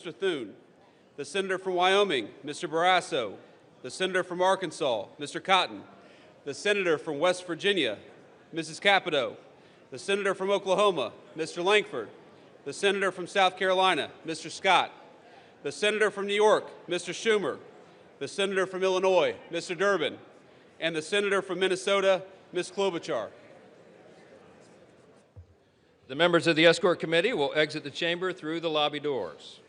Mr. Thune. The Senator from Wyoming, Mr. Barrasso. The Senator from Arkansas, Mr. Cotton. The Senator from West Virginia, Mrs. Capito. The Senator from Oklahoma, Mr. Lankford. The Senator from South Carolina, Mr. Scott. The Senator from New York, Mr. Schumer. The Senator from Illinois, Mr. Durbin. And the Senator from Minnesota, Ms. Klobuchar. The members of the Escort Committee will exit the chamber through the lobby doors.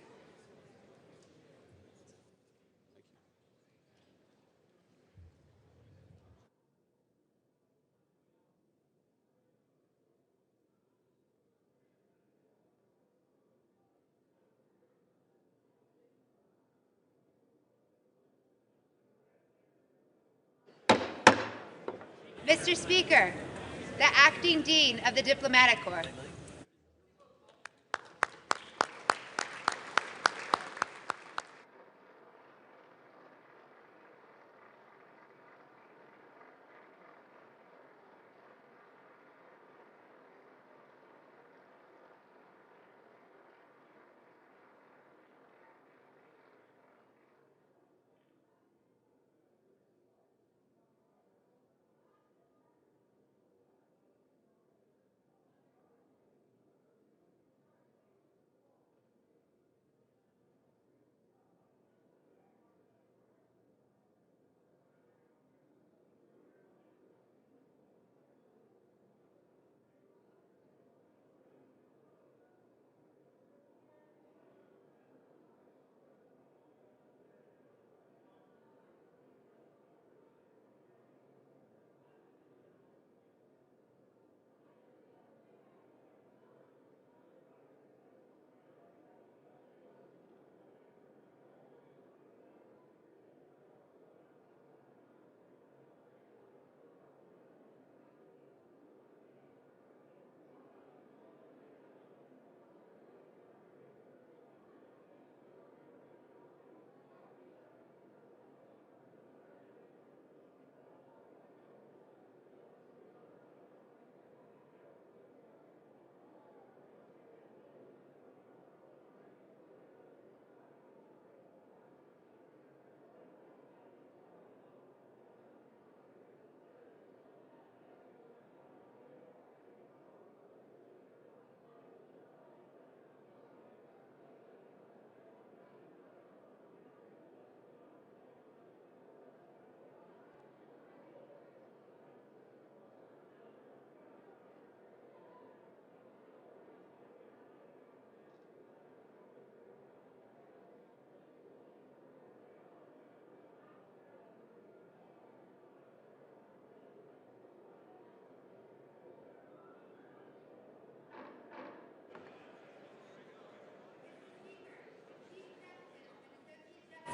Mr. Speaker, the Acting Dean of the Diplomatic Corps.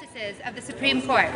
Justices of the Supreme Court.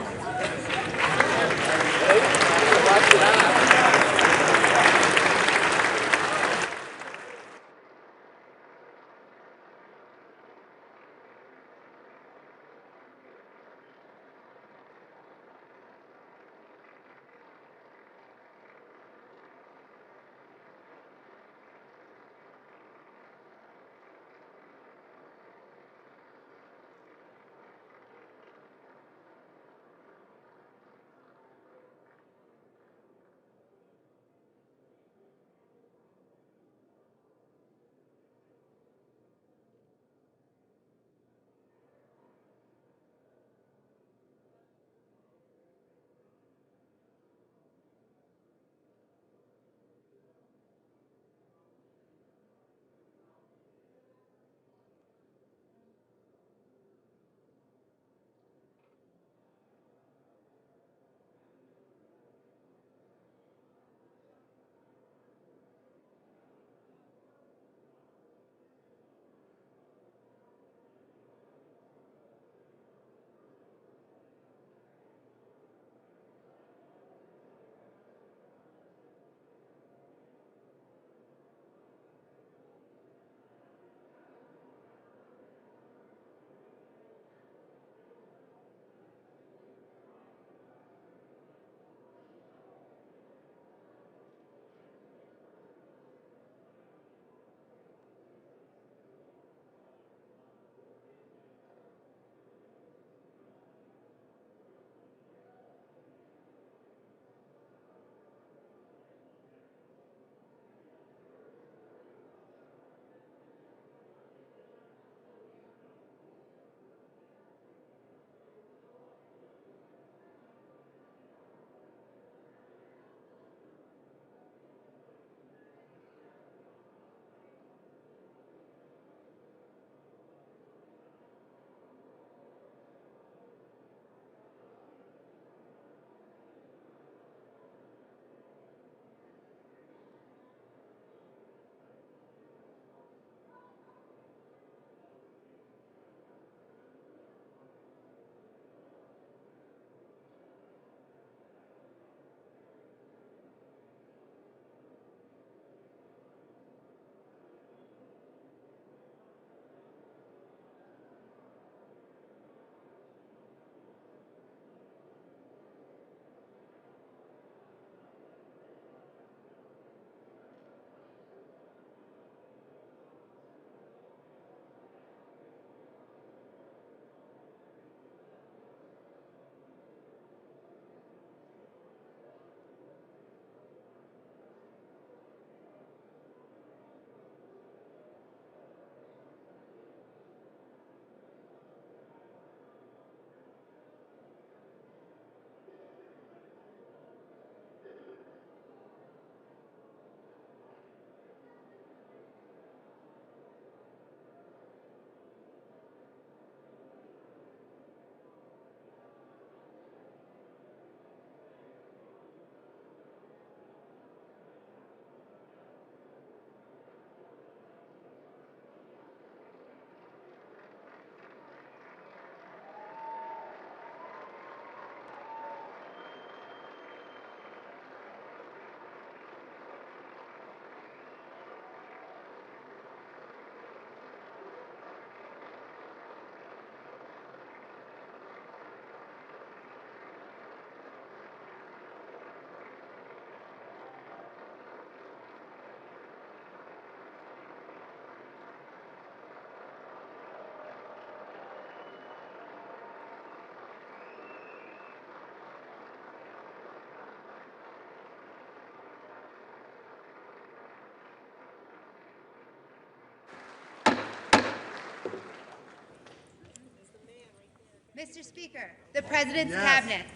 Mr. Speaker, the President's Yes. Cabinet.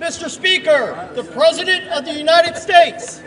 Mr. Speaker, the President of the United States.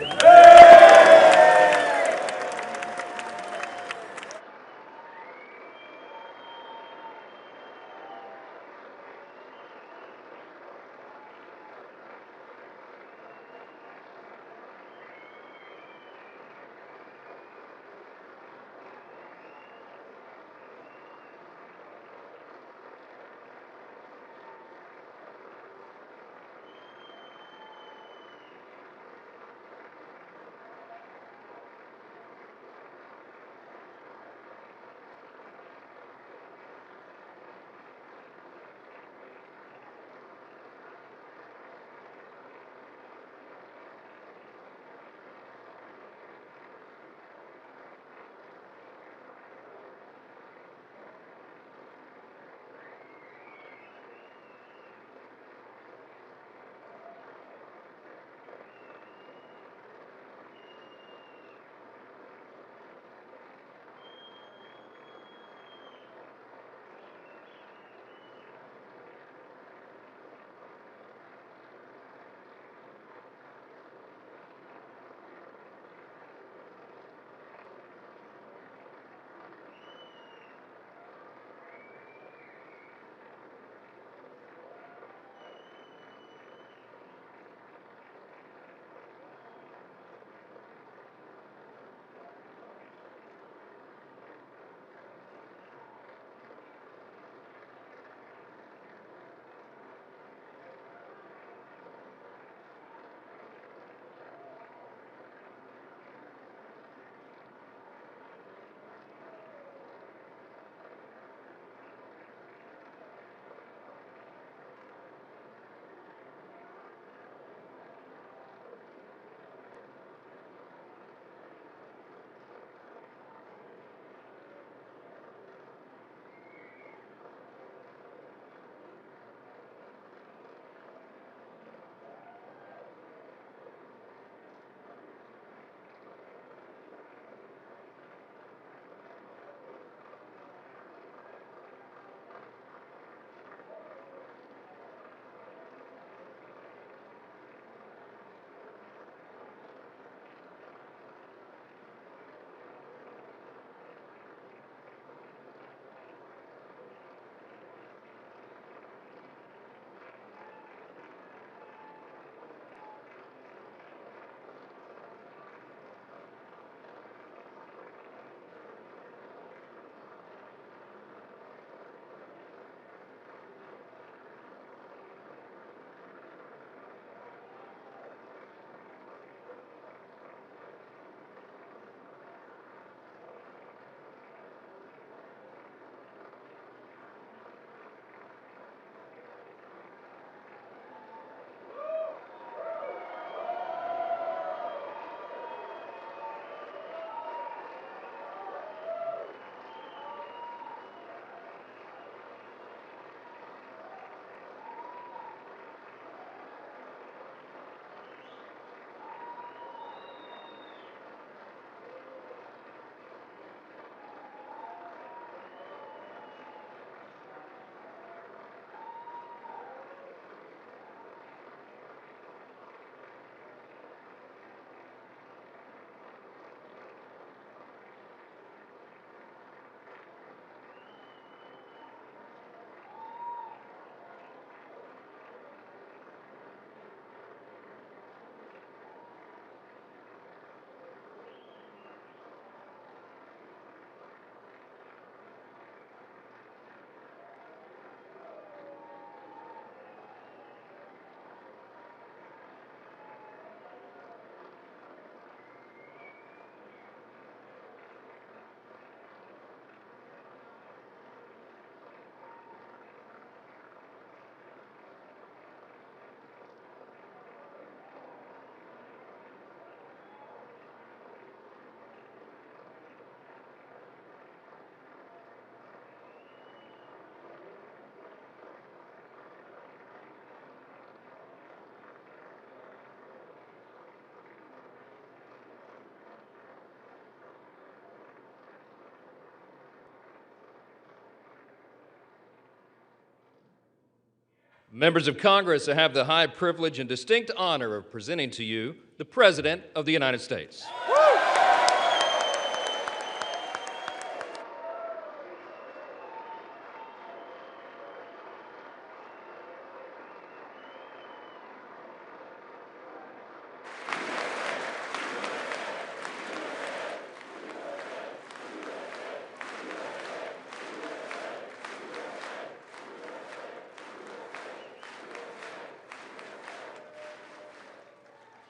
Members of Congress, I have the high privilege and distinct honor of presenting to you the President of the United States.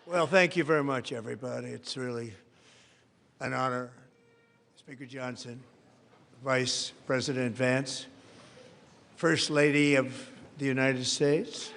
Well, thank you very much, everybody. It's really an honor. Speaker Johnson, Vice President Vance, First Lady of the United States,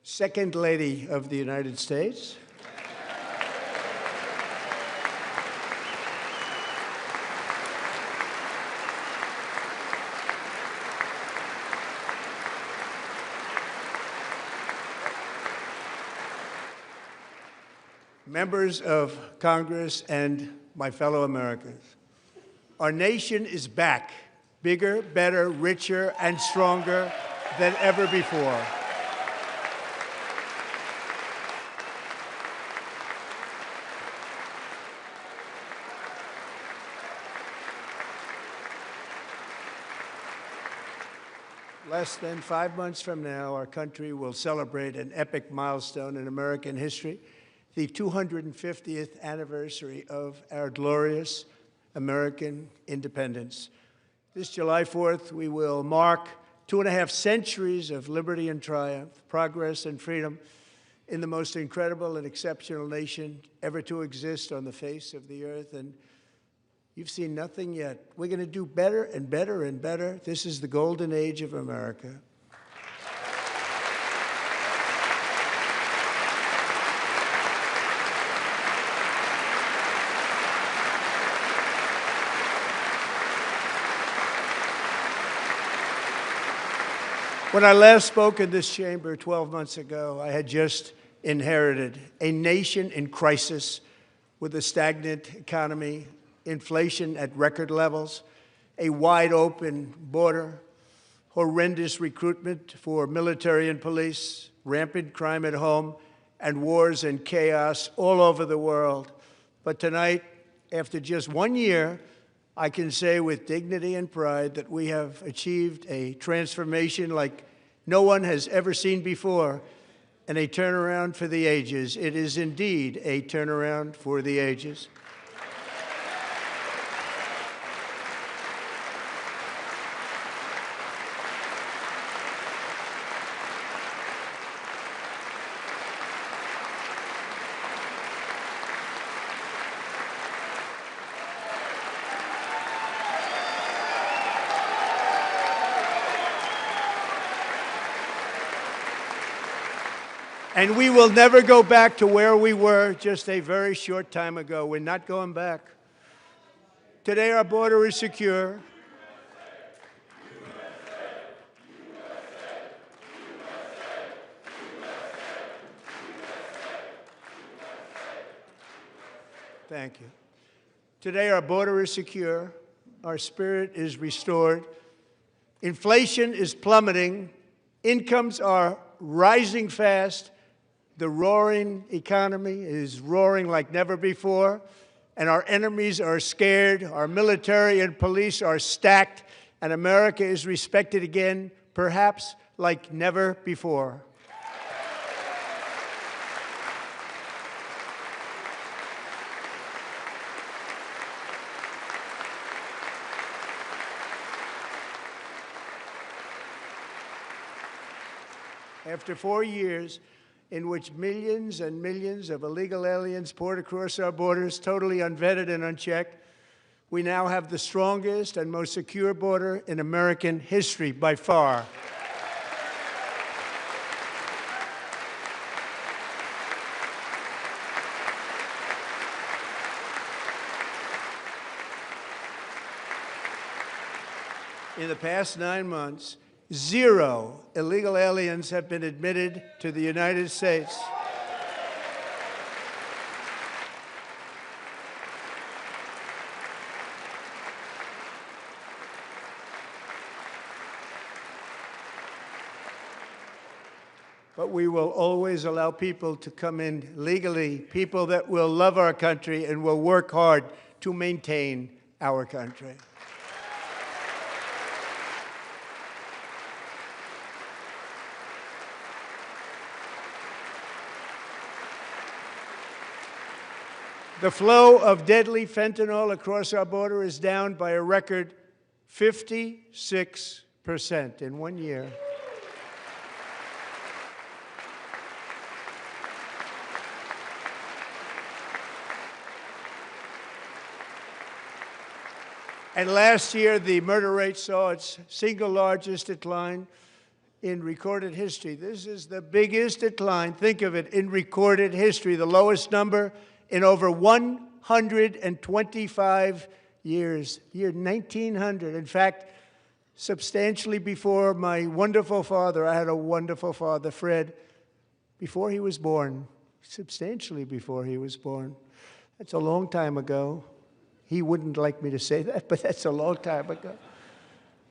Second Lady of the United States, members of Congress, and my fellow Americans. Our nation is back, bigger, better, richer, and stronger than ever before. Less than 5 months from now, our country will celebrate an epic milestone in American history, the 250th anniversary of our glorious American independence. This July 4th, we will mark 2.5 centuries of liberty and triumph, progress and freedom in the most incredible and exceptional nation ever to exist on the face of the earth. And you've seen nothing yet. We're going to do better and better and better. This is the golden age of America. When I last spoke in this chamber 12 months ago, I had just inherited a nation in crisis with a stagnant economy, inflation at record levels, a wide-open border, horrendous recruitment for military and police, rampant crime at home, and wars and chaos all over the world. But tonight, after just 1 year, I can say with dignity and pride that we have achieved a transformation like no one has ever seen before, and a turnaround for the ages. It is indeed a turnaround for the ages. And we will never go back to where we were just a very short time ago. We're not going back. Today, our border is secure. Thank you. Today, our border is secure. Our spirit is restored. Inflation is plummeting. Incomes are rising fast. The roaring economy is roaring like never before, and our enemies are scared, our military and police are stacked, and America is respected again, perhaps like never before. After 4 years in which millions and millions of illegal aliens poured across our borders, totally unvetted and unchecked, we now have the strongest and most secure border in American history by far. In the past 9 months, 0 illegal aliens have been admitted to the United States. But we will always allow people to come in legally, people that will love our country and will work hard to maintain our country. The flow of deadly fentanyl across our border is down by a record 56% in 1 year. And last year, the murder rate saw its single largest decline in recorded history. This is the biggest decline, think of it, in recorded history, the lowest number in over 125 years, year 1900. In fact, substantially before my wonderful father, I had a wonderful father, Fred, before he was born, substantially before he was born. That's a long time ago. He wouldn't like me to say that, but that's a long time ago.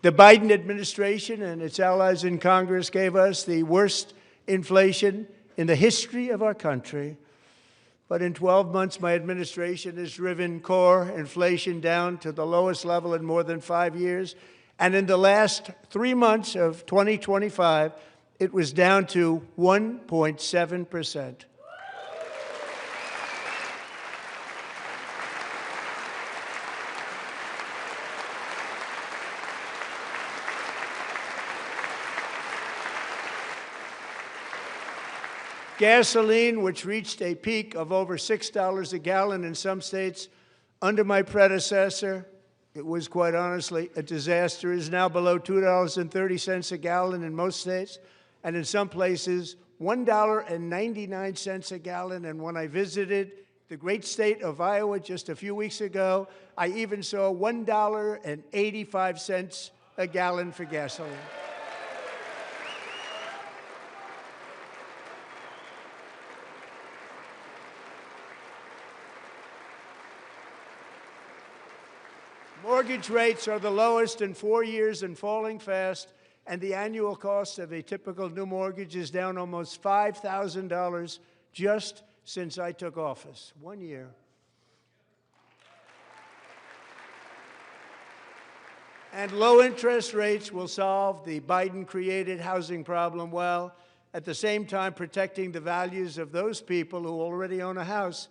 The Biden administration and its allies in Congress gave us the worst inflation in the history of our country. But in 12 months, my administration has driven core inflation down to the lowest level in more than 5 years. And in the last 3 months of 2025, it was down to 1.7%. Gasoline, which reached a peak of over $6 a gallon in some states under my predecessor, it was quite honestly a disaster, is now below $2.30 a gallon in most states, and in some places, $1.99 a gallon. And when I visited the great state of Iowa just a few weeks ago, I even saw $1.85 a gallon for gasoline. Mortgage rates are the lowest in 4 years and falling fast, and the annual cost of a typical new mortgage is down almost $5,000 just since I took office. 1 year. And low interest rates will solve the Biden-created housing problem while at the same time protecting the values of those people who already own a house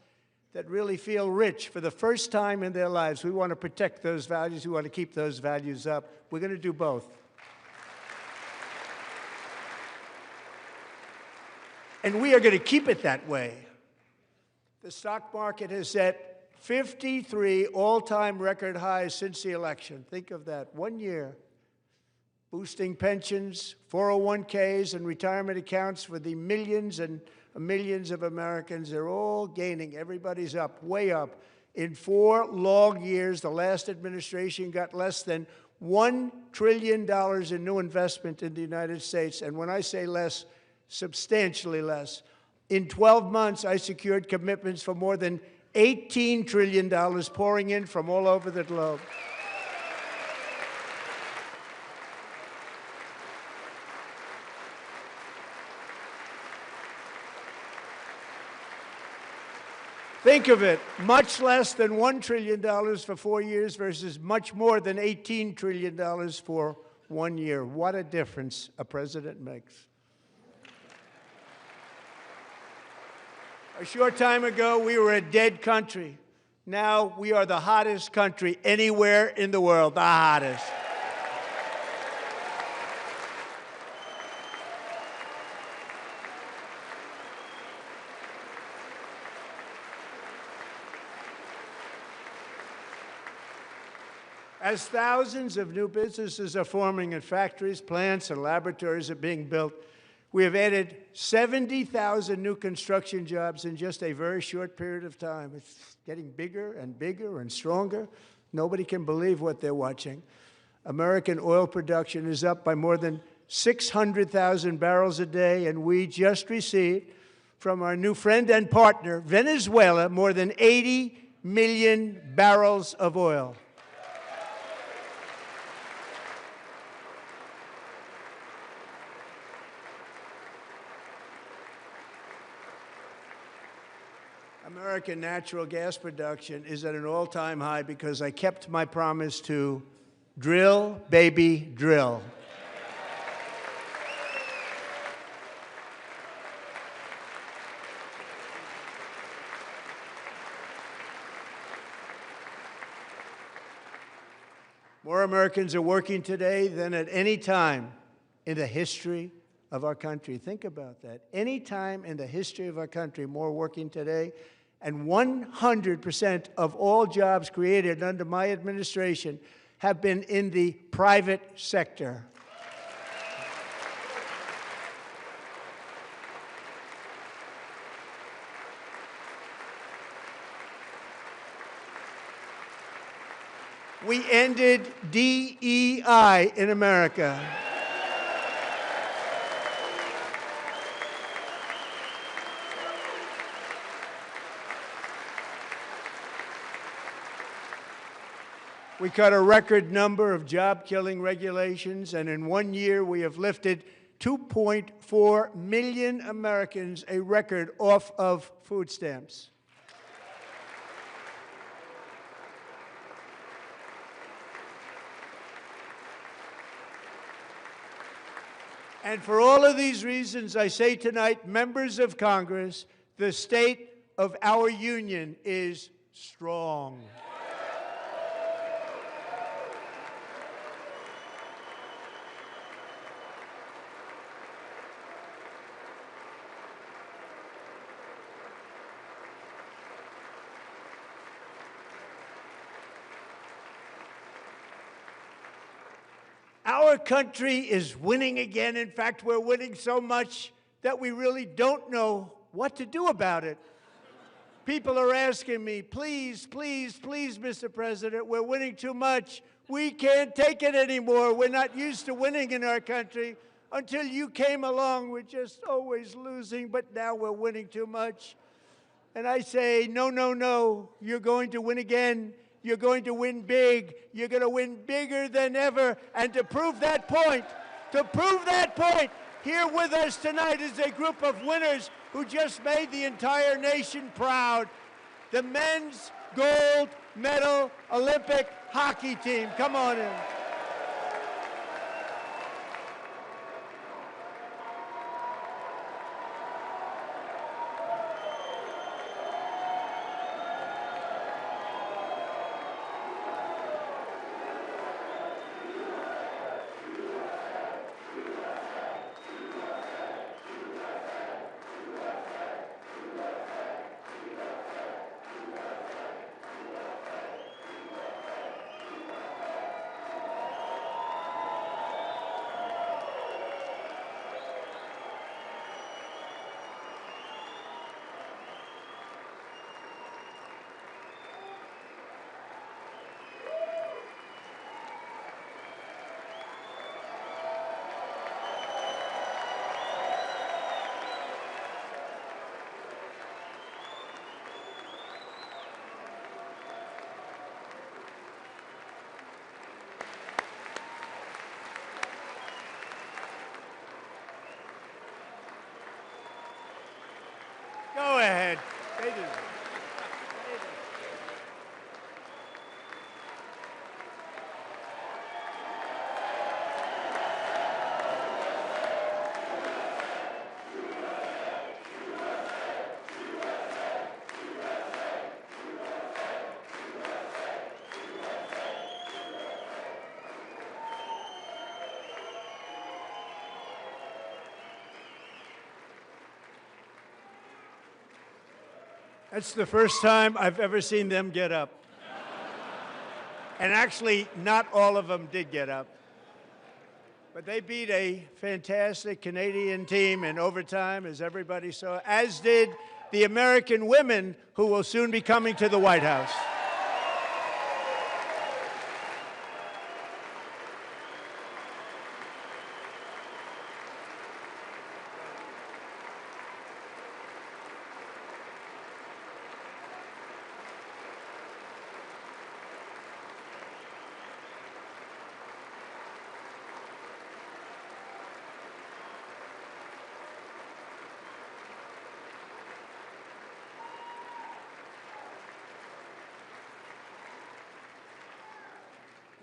that really feel rich for the first time in their lives. We want to protect those values. We want to keep those values up. We're going to do both. And we are going to keep it that way. The stock market has set 53 all-time record highs since the election. Think of that, 1 year. Boosting pensions, 401ks, and retirement accounts for the millions and millions of Americans. They're all gaining. Everybody's up, way up. In 4 long years, the last administration got less than $1 trillion in new investment in the United States. And when I say less, substantially less. In 12 months, I secured commitments for more than $18 trillion pouring in from all over the globe. Think of it, much less than $1 trillion for 4 years versus much more than $18 trillion for 1 year. What a difference a president makes. A short time ago, we were a dead country. Now we are the hottest country anywhere in the world, the hottest. As thousands of new businesses are forming and factories, plants, and laboratories are being built, we have added 70,000 new construction jobs in just a very short period of time. It's getting bigger and bigger and stronger. Nobody can believe what they're watching. American oil production is up by more than 600,000 barrels a day, and we just received from our new friend and partner, Venezuela, more than 80 million barrels of oil. American natural gas production is at an all-time high because I kept my promise to drill, baby, drill. More Americans are working today than at any time in the history of our country. Think about that. Any time in the history of our country, more working today. And 100% of all jobs created under my administration have been in the private sector. We ended DEI in America. We cut a record number of job-killing regulations, and in 1 year we have lifted 2.4 million Americans, a record, off of food stamps. And for all of these reasons, I say tonight, members of Congress, the state of our union is strong. Our country is winning again. In fact, we're winning so much that we really don't know what to do about it. People are asking me, please, please, please, Mr. President, we're winning too much. We can't take it anymore. We're not used to winning in our country. Until you came along, we're just always losing, but now we're winning too much. And I say, no, no, no, you're going to win again. You're going to win big. You're going to win bigger than ever. And to prove that point, here with us tonight is a group of winners who just made the entire nation proud. The men's gold medal Olympic hockey team. Come on in. Go ahead. That's the first time I've ever seen them get up. And actually, not all of them did get up. But they beat a fantastic Canadian team in overtime, as everybody saw, as did the American women who will soon be coming to the White House.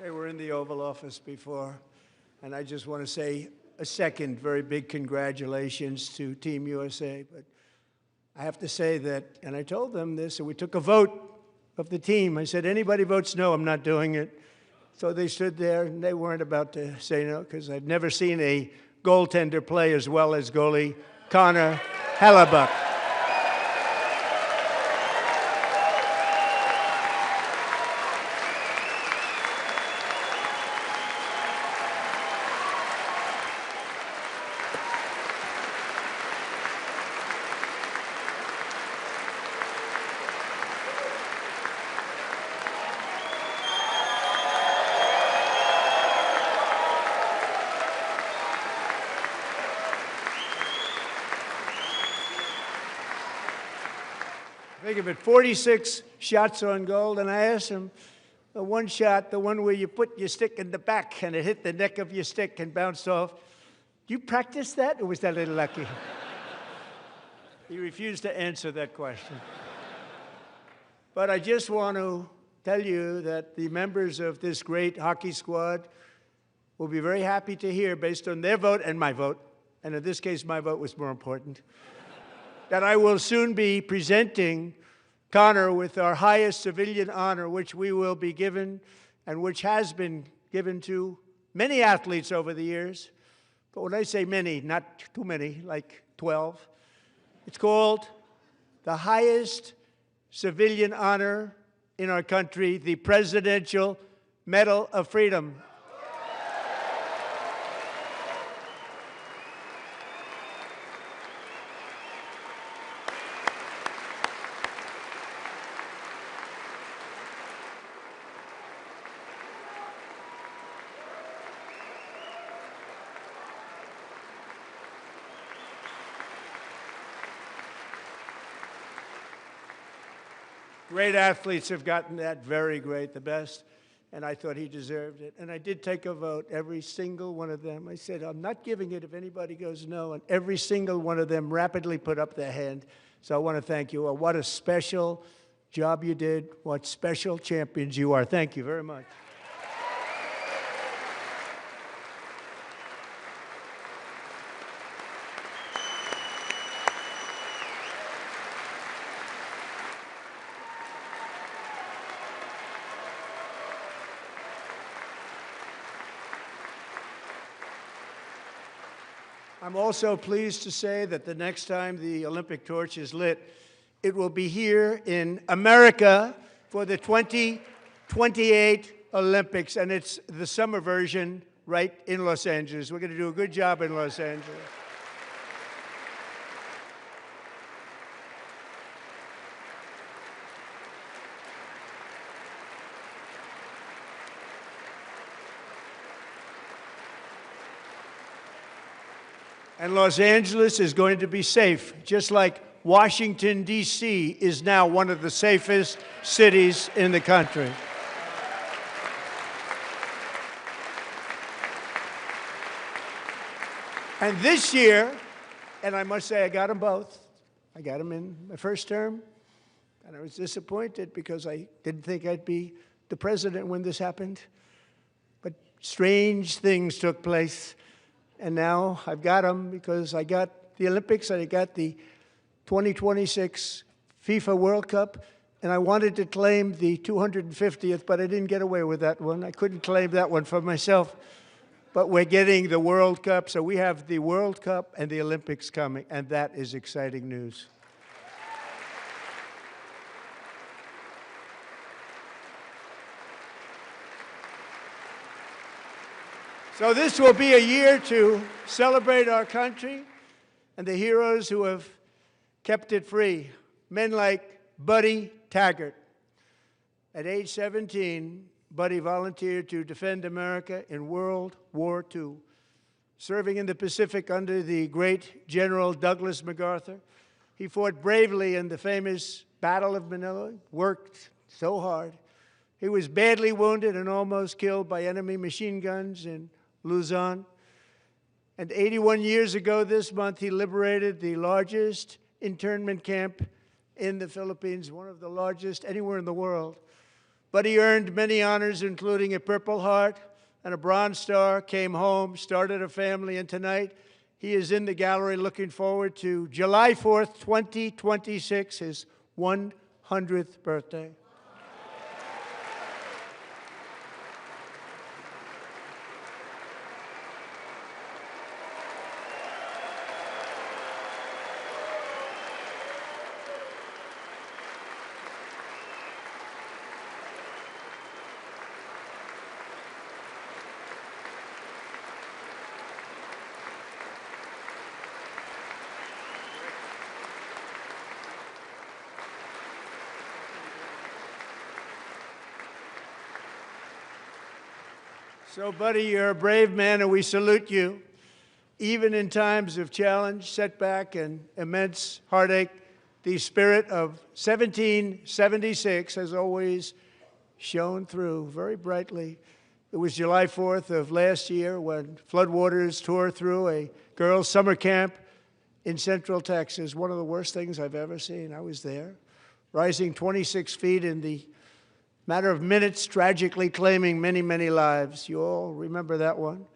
They were in the Oval Office before, and I just want to say a second very big congratulations to Team USA. But I have to say that, and I told them this, and we took a vote of the team. I said, anybody votes no, I'm not doing it. So they stood there, and they weren't about to say no, because I've never seen a goaltender play as well as goalie Connor Hellebuck. Think of it, 46 shots on goal, and I asked him, the one shot, the one where you put your stick in the back and it hit the neck of your stick and bounced off, do you practice that, or was that a little lucky? He refused to answer that question. But I just want to tell you that the members of this great hockey squad will be very happy to hear, based on their vote and my vote, and in this case my vote was more important, that I will soon be presenting Connor with our highest civilian honor, which we will be given and which has been given to many athletes over the years. But when I say many, not too many, like 12, it's called the highest civilian honor in our country, the Presidential Medal of Freedom. Great athletes have gotten that, very great, the best, and I thought he deserved it. And I did take a vote, every single one of them. I said, I'm not giving it if anybody goes no, and every single one of them rapidly put up their hand. So I want to thank you all. What a special job you did. What special champions you are. Thank you very much. I'm also pleased to say that the next time the Olympic torch is lit, it will be here in America for the 2028 Olympics, and it's the summer version right in Los Angeles. We're going to do a good job in Los Angeles. And Los Angeles is going to be safe, just like Washington, D.C. is now one of the safest cities in the country. And this year, and I must say I got them both. I got them in my first term, and I was disappointed because I didn't think I'd be the president when this happened. But strange things took place. And now I've got them because I got the Olympics and I got the 2026 FIFA World Cup, and I wanted to claim the 250th, but I didn't get away with that one. I couldn't claim that one for myself. But we're getting the World Cup, so we have the World Cup and the Olympics coming, and that is exciting news. So this will be a year to celebrate our country and the heroes who have kept it free. Men like Buddy Taggart. At age 17, Buddy volunteered to defend America in World War II, serving in the Pacific under the great General Douglas MacArthur. He fought bravely in the famous Battle of Manila, worked so hard. He was badly wounded and almost killed by enemy machine guns in Luzon. And 81 years ago this month, he liberated the largest internment camp in the Philippines, one of the largest anywhere in the world. But he earned many honors, including a Purple Heart and a Bronze Star, came home, started a family, and tonight he is in the gallery looking forward to July 4th, 2026, his 100th birthday. So, buddy, you're a brave man, and we salute you. Even in times of challenge, setback, and immense heartache, the spirit of 1776 has always shone through very brightly. It was July 4th of last year when floodwaters tore through a girls' summer camp in Central Texas, one of the worst things I've ever seen. I was there, rising 26 feet in the matter of minutes, tragically claiming many, many lives. You all remember that one.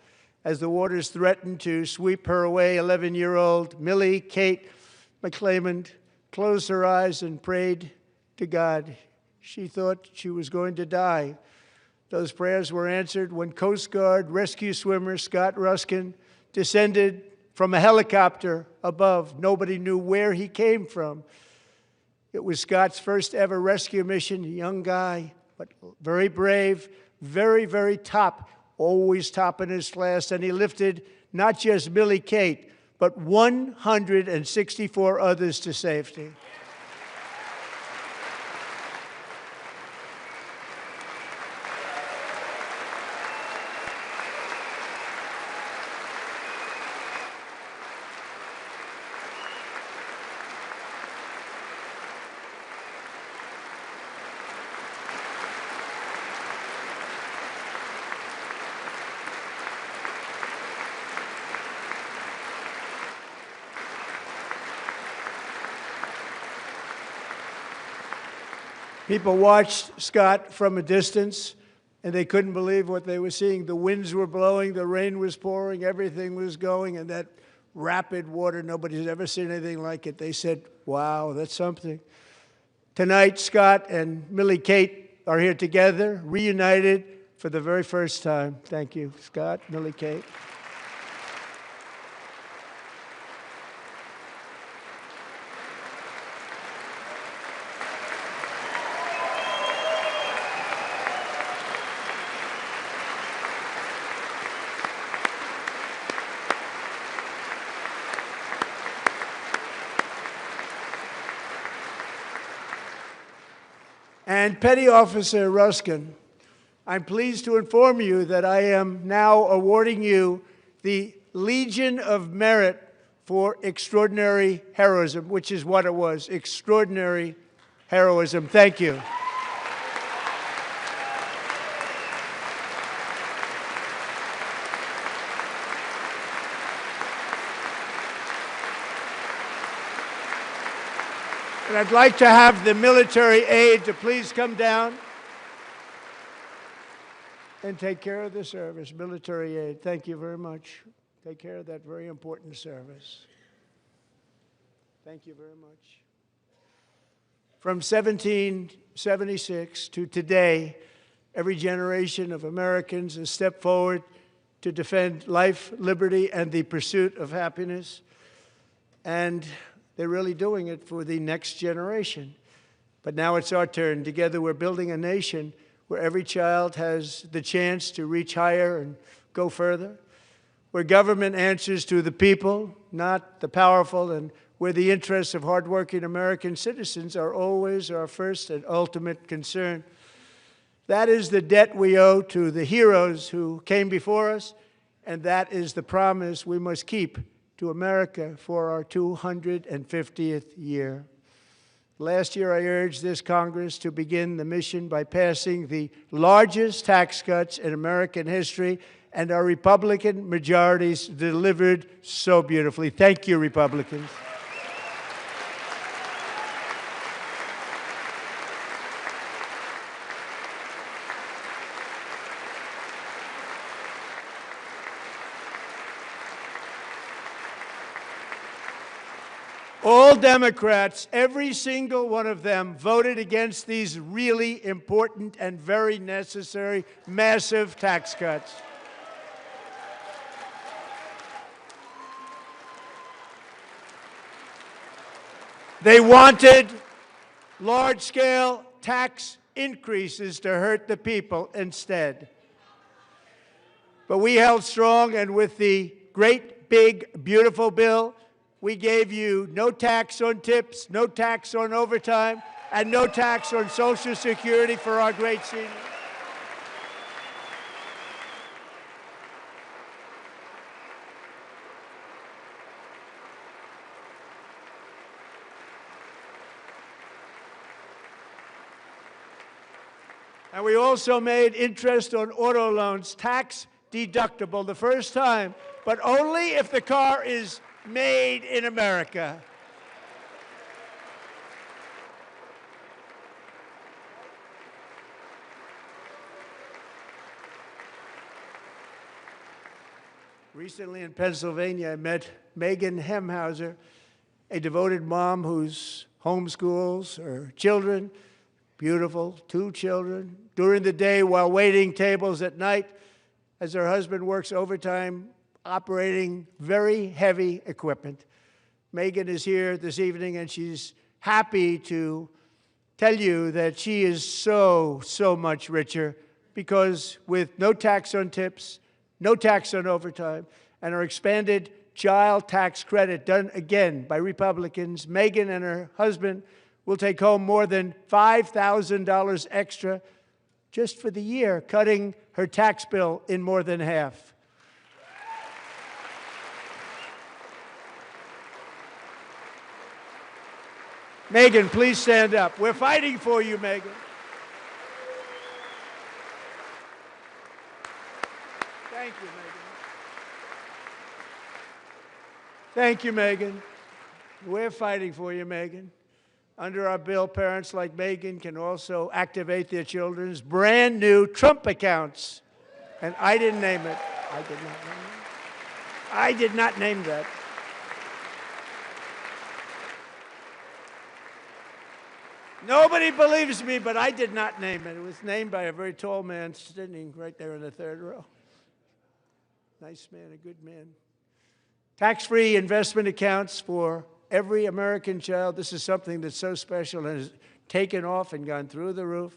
As the waters threatened to sweep her away, 11-year-old Millie Kate McClelland closed her eyes and prayed to God. She thought she was going to die. Those prayers were answered when Coast Guard rescue swimmer Scott Ruskin descended from a helicopter above. Nobody knew where he came from. It was Scott's first ever rescue mission, a young guy, but very brave, very, very top, always top in his class. And he lifted not just Millie Kate, but 164 others to safety. People watched Scott from a distance, and they couldn't believe what they were seeing. The winds were blowing, the rain was pouring, everything was going, and that rapid water, nobody's ever seen anything like it. They said, wow, that's something. Tonight, Scott and Millie Kate are here together, reunited for the very first time. Thank you, Scott, Millie Kate. And Petty Officer Ruskin, I'm pleased to inform you that I am now awarding you the Legion of Merit for extraordinary heroism, which is what it was, extraordinary heroism. Thank you. And I'd like to have the military aide to please come down and take care of the service. Military aide, thank you very much. Take care of that very important service. Thank you very much. From 1776 to today, every generation of Americans has stepped forward to defend life, liberty, and the pursuit of happiness. And they're really doing it for the next generation. But now it's our turn. Together we're building a nation where every child has the chance to reach higher and go further, where government answers to the people, not the powerful, and where the interests of hardworking American citizens are always our first and ultimate concern. That is the debt we owe to the heroes who came before us, and that is the promise we must keep to America for our 250th year. Last year, I urged this Congress to begin the mission by passing the largest tax cuts in American history, and our Republican majorities delivered so beautifully. Thank you, Republicans. All Democrats, every single one of them, voted against these really important and very necessary massive tax cuts. They wanted large-scale tax increases to hurt the people instead. But we held strong, and with the great, big, beautiful bill, we gave you no tax on tips, no tax on overtime, and no tax on Social Security for our great seniors. And we also made interest on auto loans tax deductible the first time, but only if the car is made in America. Recently in Pennsylvania, I met Megan Hemhauser, a devoted mom who's homeschools her children, beautiful, 2 children, during the day while waiting tables at night as her husband works overtime operating very heavy equipment. Megan is here this evening, and she's happy to tell you that she is so much richer because with no tax on tips, no tax on overtime, and our expanded child tax credit done again by Republicans, Megan and her husband will take home more than $5,000 extra just for the year, cutting her tax bill in more than half. Megan, please stand up. We're fighting for you, Megan. Thank you, Megan. Thank you, Megan. We're fighting for you, Megan. Under our bill, parents like Megan can also activate their children's brand new Trump accounts. And I didn't name it. I did not name it. I did not name that. Nobody believes me, but I did not name it. It was named by a very tall man sitting right there in the 3rd row. Nice man, a good man. Tax-free investment accounts for every American child. This is something that's so special and has taken off and gone through the roof.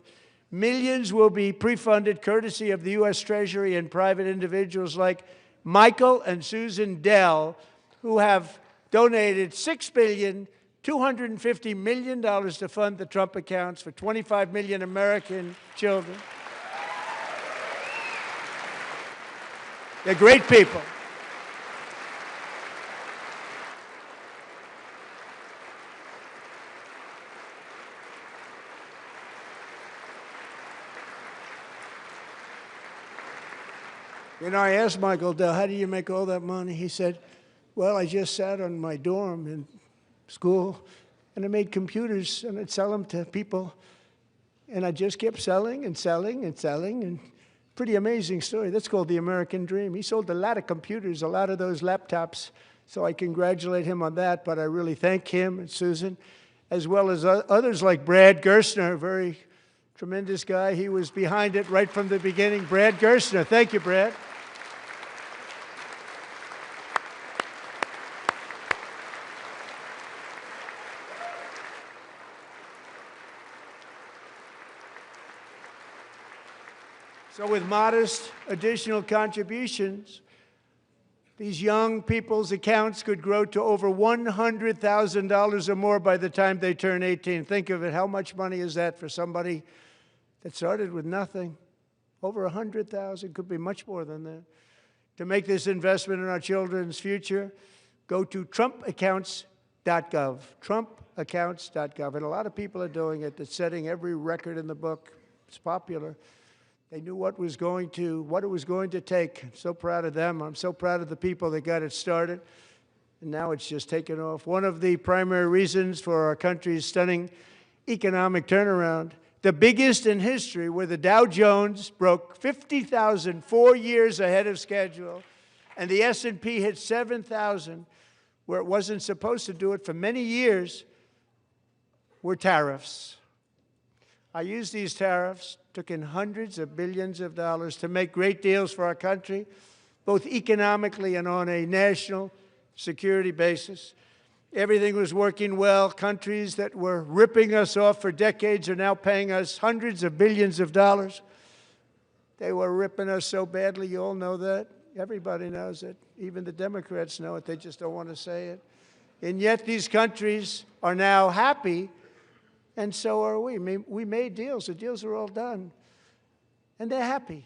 Millions will be pre-funded courtesy of the U.S. Treasury and private individuals like Michael and Susan Dell, who have donated $6.25 billion to fund the Trump accounts for 25 million American children. They're great people. You know, I asked Michael Dell, how do you make all that money? He said, well, I just sat on my dorm in school, and I made computers, and I'd sell them to people, and I just kept selling and selling and selling, and pretty amazing story. That's called the American dream. He sold a lot of computers, a lot of those laptops, so I congratulate him on that, but I really thank him and Susan, as well as others like Brad Gerstner, a very tremendous guy. He was behind it right from the beginning. Brad Gerstner. Thank you, Brad. So with modest additional contributions, these young people's accounts could grow to over $100,000 or more by the time they turn 18. Think of it. How much money is that for somebody that started with nothing? Over $100,000, could be much more than that. To make this investment in our children's future, go to trumpaccounts.gov, trumpaccounts.gov. And a lot of people are doing it. It's setting every record in the book. It's popular. They knew what it was going to take. I'm so proud of them. I'm so proud of the people that got it started. And now it's just taken off. One of the primary reasons for our country's stunning economic turnaround, the biggest in history, where the Dow Jones broke 50,000 4 years ahead of schedule, and the S&P hit 7,000, where it wasn't supposed to do it for many years, were tariffs. I used these tariffs, took in hundreds of billions of dollars to make great deals for our country, both economically and on a national security basis. Everything was working well. Countries that were ripping us off for decades are now paying us hundreds of billions of dollars. They were ripping us so badly, you all know that. Everybody knows it. Even the Democrats know it. They just don't want to say it. And yet these countries are now happy, and so are we. We made deals. The deals are all done. And they're happy.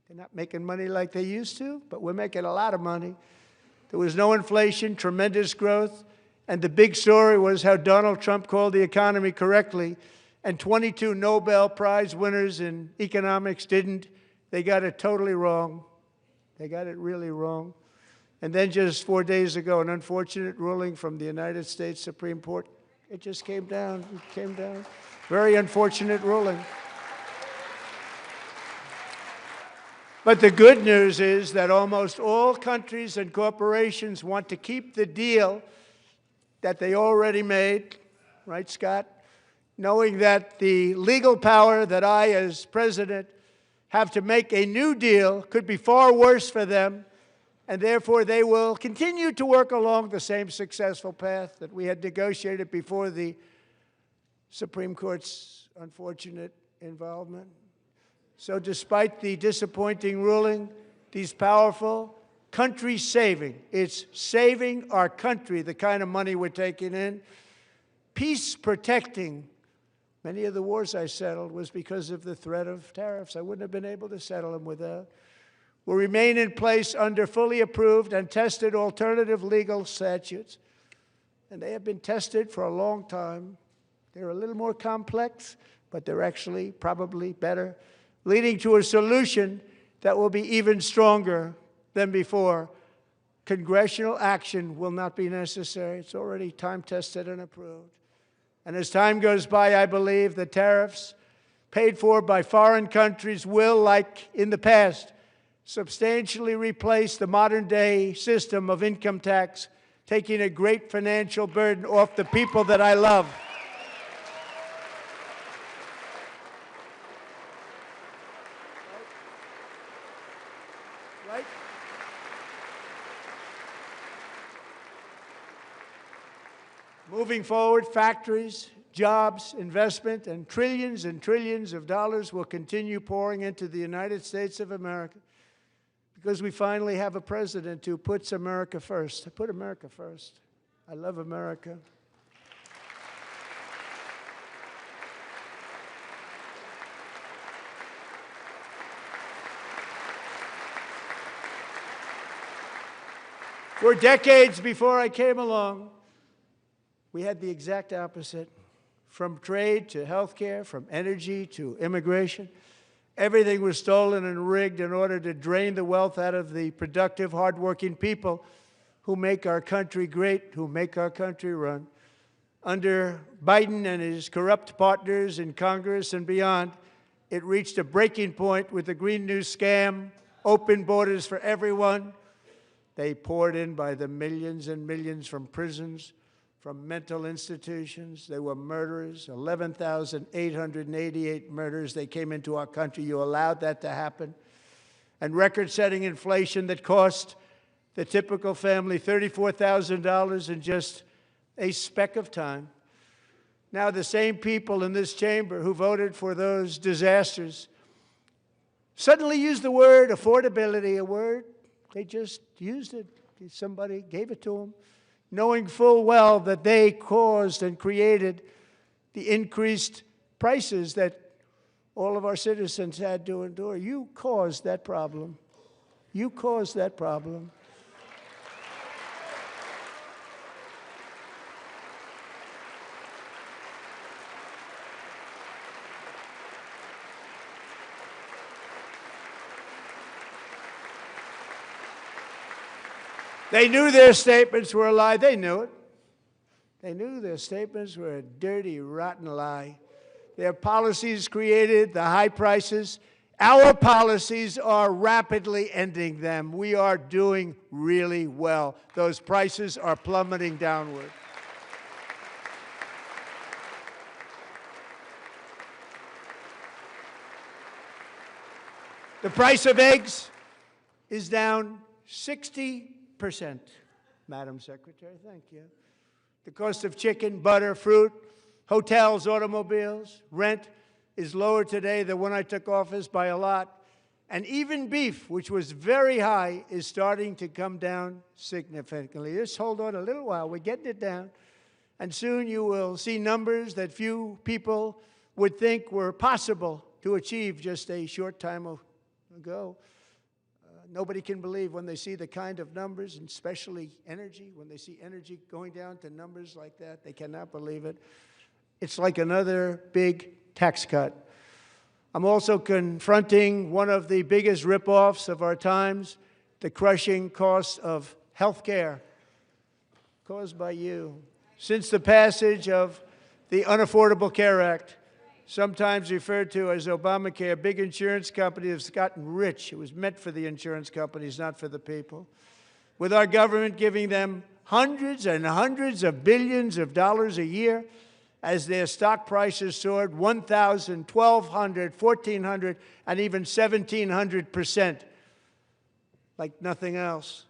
They're not making money like they used to, but we're making a lot of money. There was no inflation, tremendous growth, and the big story was how Donald Trump called the economy correctly, and 22 Nobel Prize winners in economics didn't. They got it totally wrong. They got it really wrong. And then just 4 days ago, an unfortunate ruling from the United States Supreme Court. It just came down. It came down. Very unfortunate ruling. But the good news is that almost all countries and corporations want to keep the deal that they already made, right, Scott? Knowing that the legal power that I, as president, have to make a new deal could be far worse for them, and therefore they will continue to work along the same successful path that we had negotiated before the Supreme Court's unfortunate involvement. So despite the disappointing ruling, these powerful, country-saving, it's saving our country, the kind of money we're taking in, peace-protecting. Many of the wars I settled was because of the threat of tariffs. I wouldn't have been able to settle them without. Will remain in place under fully approved and tested alternative legal statutes. And they have been tested for a long time. They're a little more complex, but they're actually probably better, leading to a solution that will be even stronger than before. Congressional action will not be necessary. It's already time-tested and approved. And as time goes by, I believe the tariffs paid for by foreign countries will, like in the past, substantially replace the modern-day system of income tax, taking a great financial burden off the people that I love. Right? Moving forward, factories, jobs, investment, and trillions of dollars will continue pouring into the United States of America because we finally have a president who puts America first. I put America first. I love America. For decades before I came along, we had the exact opposite. From trade to health care, from energy to immigration, everything was stolen and rigged in order to drain the wealth out of the productive, hardworking people who make our country great, who make our country run. Under Biden and his corrupt partners in Congress and beyond, it reached a breaking point with the Green New scam, open borders for everyone. They poured in by the millions and millions from prisons, from mental institutions. They were murderers, 11,888 murders. They came into our country. You allowed that to happen. And record-setting inflation that cost the typical family $34,000 in just a speck of time. Now the same people in this chamber who voted for those disasters suddenly used the word affordability, a word. They just used it. Somebody gave it to them, knowing full well that they caused and created the increased prices that all of our citizens had to endure. You caused that problem. You caused that problem. They knew their statements were a lie. They knew it. They knew their statements were a dirty, rotten lie. Their policies created the high prices Our policies are rapidly ending them. We are doing really well. Those prices are plummeting downward. The price of eggs is down 60%, Madam Secretary. Thank you. The cost of chicken, butter, fruit, hotels, automobiles, rent is lower today than when I took office by a lot. And even beef, which was very high, is starting to come down significantly. Just hold on a little while. We're getting it down. And soon you will see numbers that few people would think were possible to achieve just a short time ago. Nobody can believe when they see the kind of numbers, and especially energy, when they see energy going down to numbers like that, they cannot believe it. It's like another big tax cut. I'm also confronting one of the biggest ripoffs of our times, the crushing cost of health care caused by you. Since the passage of the Unaffordable Care Act, sometimes referred to as Obamacare, big insurance companies have gotten rich. It was meant for the insurance companies, not for the people. With our government giving them hundreds and hundreds of billions of dollars a year as their stock prices soared 1,000, 1,200, 1,400, and even 1,700%, like nothing else.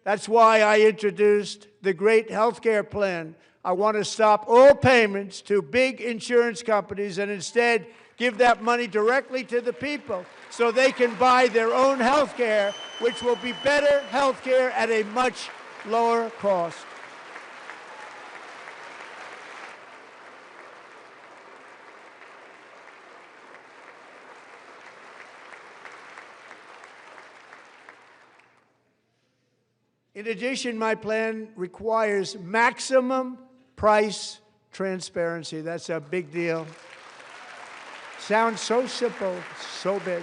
That's why I introduced the great health care plan. I want to stop all payments to big insurance companies and instead give that money directly to the people so they can buy their own health care, which will be better health care at a much lower cost. In addition, my plan requires maximum price transparency. That's a big deal. Sounds so simple, so big.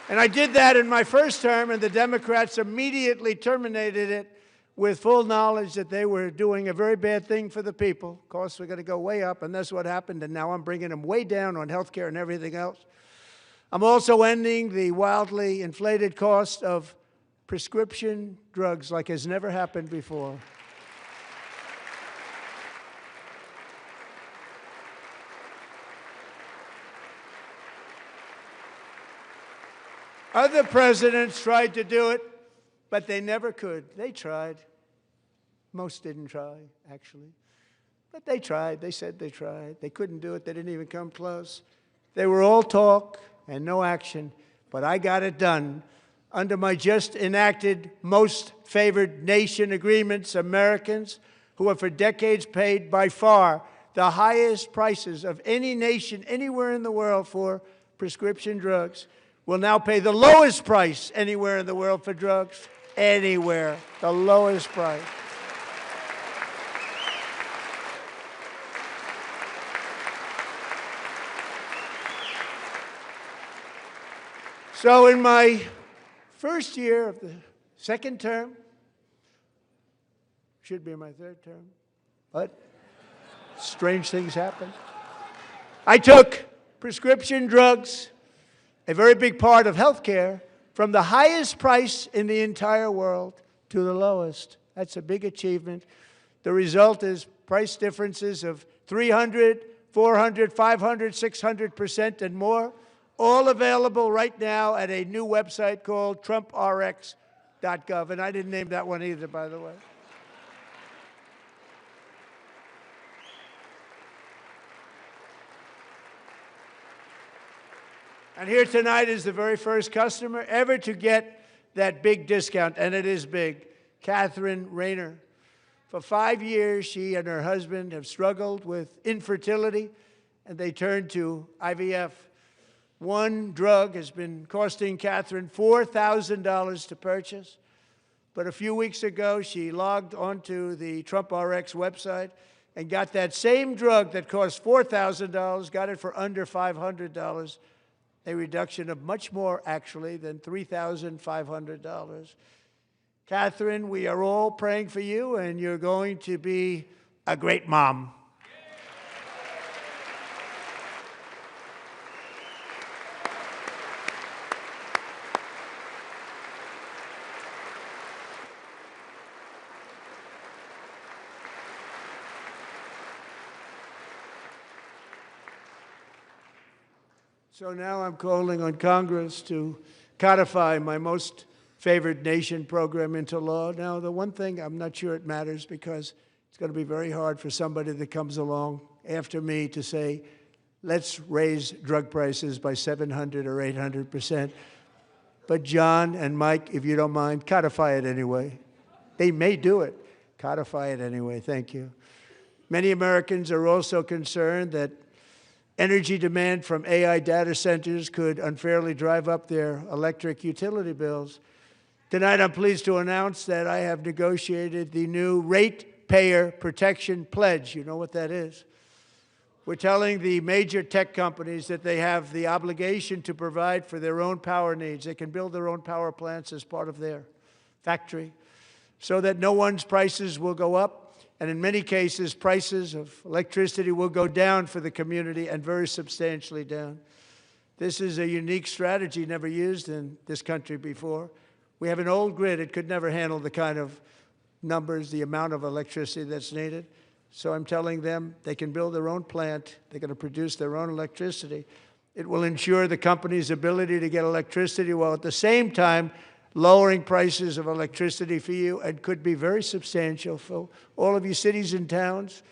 And I did that in my first term, and the Democrats immediately terminated it with full knowledge that they were doing a very bad thing for the people. Costs were going to go way up, and that's what happened, and now I'm bringing them way down on health care and everything else. I'm also ending the wildly inflated cost of prescription drugs like has never happened before. Other presidents tried to do it, but they never could. They tried. Most didn't try, actually. But they tried. They said they tried. They couldn't do it. They didn't even come close. They were all talk and no action, but I got it done. Under my just enacted most favored nation agreements, Americans who have for decades paid by far the highest prices of any nation anywhere in the world for prescription drugs will now pay the lowest price anywhere in the world for drugs. Anywhere, the lowest price. So in my first year of the second term, should be my third term, but strange things happen. I took prescription drugs, a very big part of health care, from the highest price in the entire world to the lowest. That's a big achievement. The result is price differences of 300, 400, 500, 600% and more, all available right now at a new website called trumprx.gov. And I didn't name that one either, by the way. And here tonight is the very first customer ever to get that big discount, and it is big, Catherine Rayner. For 5 years, she and her husband have struggled with infertility, and they turned to IVF. One drug has been costing Catherine $4,000 to purchase, but a few weeks ago, she logged onto the TrumpRx website and got that same drug that cost $4,000, got it for under $500. A reduction of much more, actually, than $3,500. Catherine, we are all praying for you, and you're going to be a great mom. So now I'm calling on Congress to codify my most favored nation program into law. Now, the one thing, I'm not sure it matters because it's going to be very hard for somebody that comes along after me to say, let's raise drug prices by 700 or 800%. But John and Mike, if you don't mind, codify it anyway. They may do it. Codify it anyway. Thank you. Many Americans are also concerned that energy demand from AI data centers could unfairly drive up their electric utility bills. Tonight, I'm pleased to announce that I have negotiated the new Ratepayer Protection Pledge. You know what that is? We're telling the major tech companies that they have the obligation to provide for their own power needs. They can build their own power plants as part of their factory so that no one's prices will go up. And in many cases, prices of electricity will go down for the community and very substantially down. This is a unique strategy never used in this country before. We have an old grid. It could never handle the kind of numbers, the amount of electricity that's needed. So I'm telling them they can build their own plant. They're going to produce their own electricity. It will ensure the company's ability to get electricity while at the same time lowering prices of electricity for you, and could be very substantial for all of you cities and towns.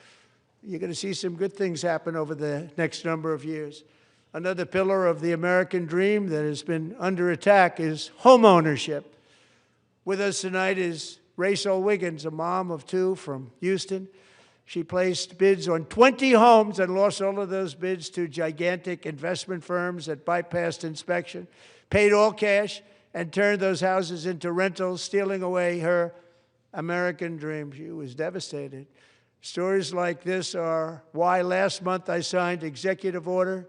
You're going to see some good things happen over the next number of years. Another pillar of the American dream that has been under attack is home ownership. With us tonight is Rachel Wiggins, a mom of two from Houston. She placed bids on 20 homes and lost all of those bids to gigantic investment firms that bypassed inspection, paid all cash, and turned those houses into rentals, stealing away her American dream. She was devastated. Stories like this are why last month I signed executive order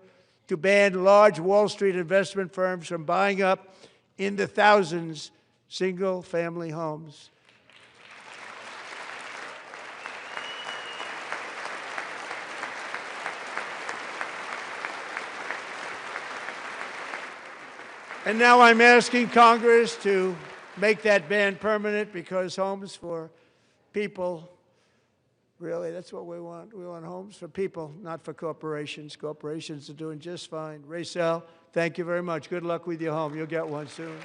to ban large Wall Street investment firms from buying up in the thousands single-family homes. And now I'm asking Congress to make that ban permanent, because homes for people, really, that's what we want. We want homes for people, not for corporations. Corporations are doing just fine. Rachel, thank you very much. Good luck with your home. You'll get one soon.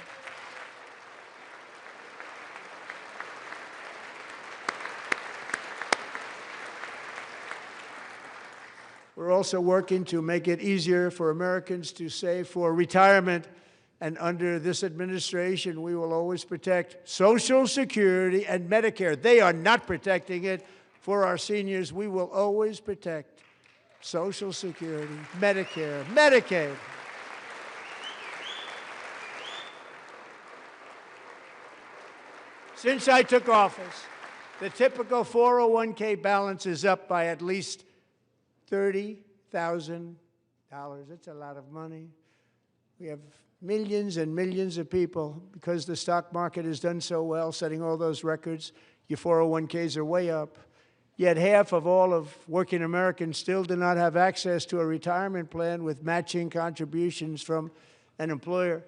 We're also working to make it easier for Americans to save for retirement. And under this administration, we will always protect Social Security and Medicare. They are not protecting it for our seniors. We will always protect Social Security, Medicare, Medicaid. Since I took office, the typical 401k balance is up by at least $30,000. That's a lot of money. We have millions and millions of people, because the stock market has done so well, setting all those records. Your 401ks are way up. Yet half of all of working Americans still do not have access to a retirement plan with matching contributions from an employer.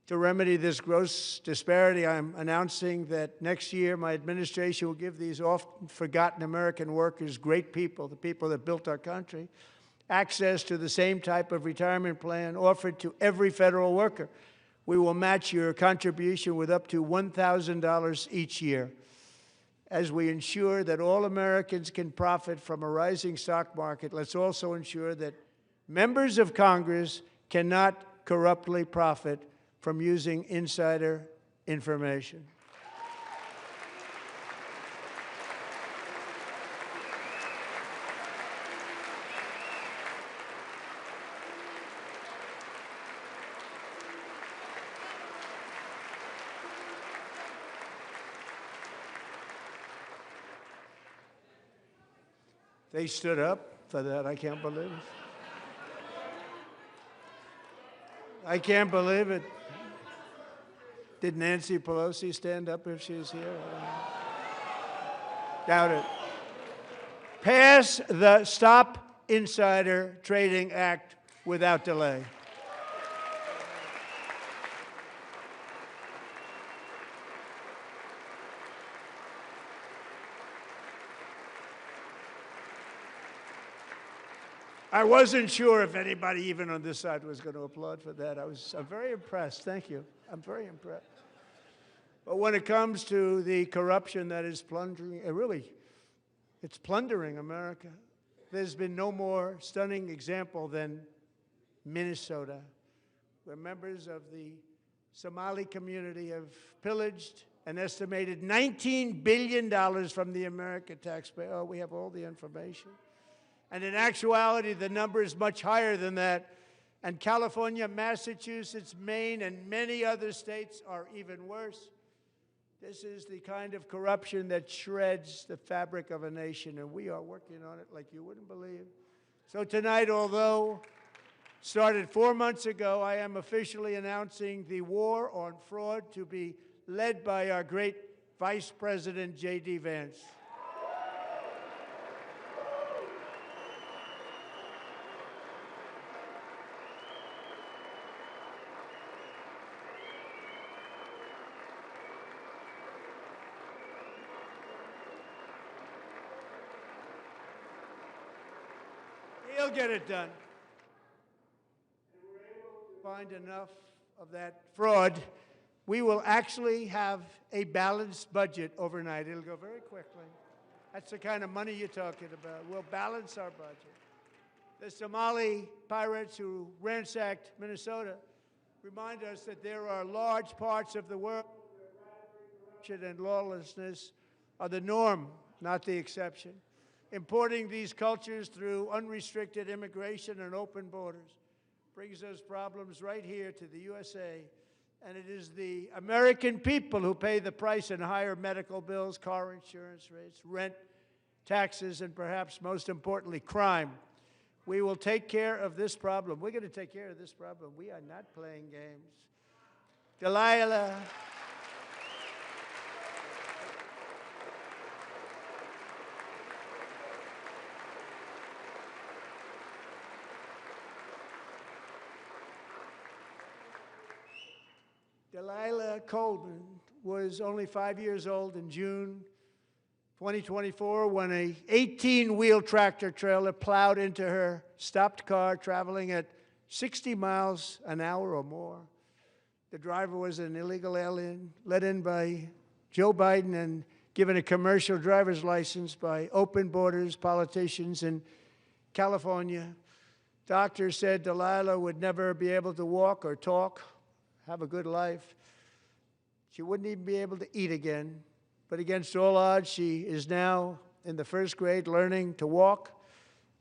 To remedy this gross disparity, I'm announcing that next year my administration will give these often forgotten American workers, great people, the people that built our country, access to the same type of retirement plan offered to every federal worker. We will match your contribution with up to $1,000 each year. As we ensure that all Americans can profit from a rising stock market, let's also ensure that members of Congress cannot corruptly profit from using insider information. They stood up for that. I can't believe it. I can't believe it. Did Nancy Pelosi stand up if she's here? Doubt it. Pass the Stop Insider Trading Act without delay. I wasn't sure if anybody, even on this side, was going to applaud for that. I'm very impressed. Thank you. I'm very impressed. But when it comes to the corruption that is plundering, it's plundering America. There's been no more stunning example than Minnesota, where members of the Somali community have pillaged an estimated $19 billion from the American taxpayer. Oh, we have all the information. And in actuality, the number is much higher than that. And California, Massachusetts, Maine, and many other states are even worse. This is the kind of corruption that shreds the fabric of a nation, and we are working on it like you wouldn't believe. So tonight, although started 4 months ago, I am officially announcing the war on fraud to be led by our great Vice President, J.D. Vance. He'll get it done. And we're able to find enough of that fraud, we will actually have a balanced budget overnight. It'll go very quickly. That's the kind of money you're talking about. We'll balance our budget. The Somali pirates who ransacked Minnesota remind us that there are large parts of the world where corruption and lawlessness are the norm, not the exception. Importing these cultures through unrestricted immigration and open borders brings those problems right here to the USA. And it is the American people who pay the price in higher medical bills, car insurance rates, rent, taxes, and perhaps most importantly, crime. We will take care of this problem. We're going to take care of this problem. We are not playing games. Delilah. Delilah Coleman was only 5 years old in June 2024 when an 18-wheel tractor trailer plowed into her stopped car traveling at 60 miles an hour or more. The driver was an illegal alien let in by Joe Biden and given a commercial driver's license by open borders politicians in California. Doctors said Delilah would never be able to walk or talk, have a good life. She wouldn't even be able to eat again. But against all odds, she is now in the first grade learning to walk.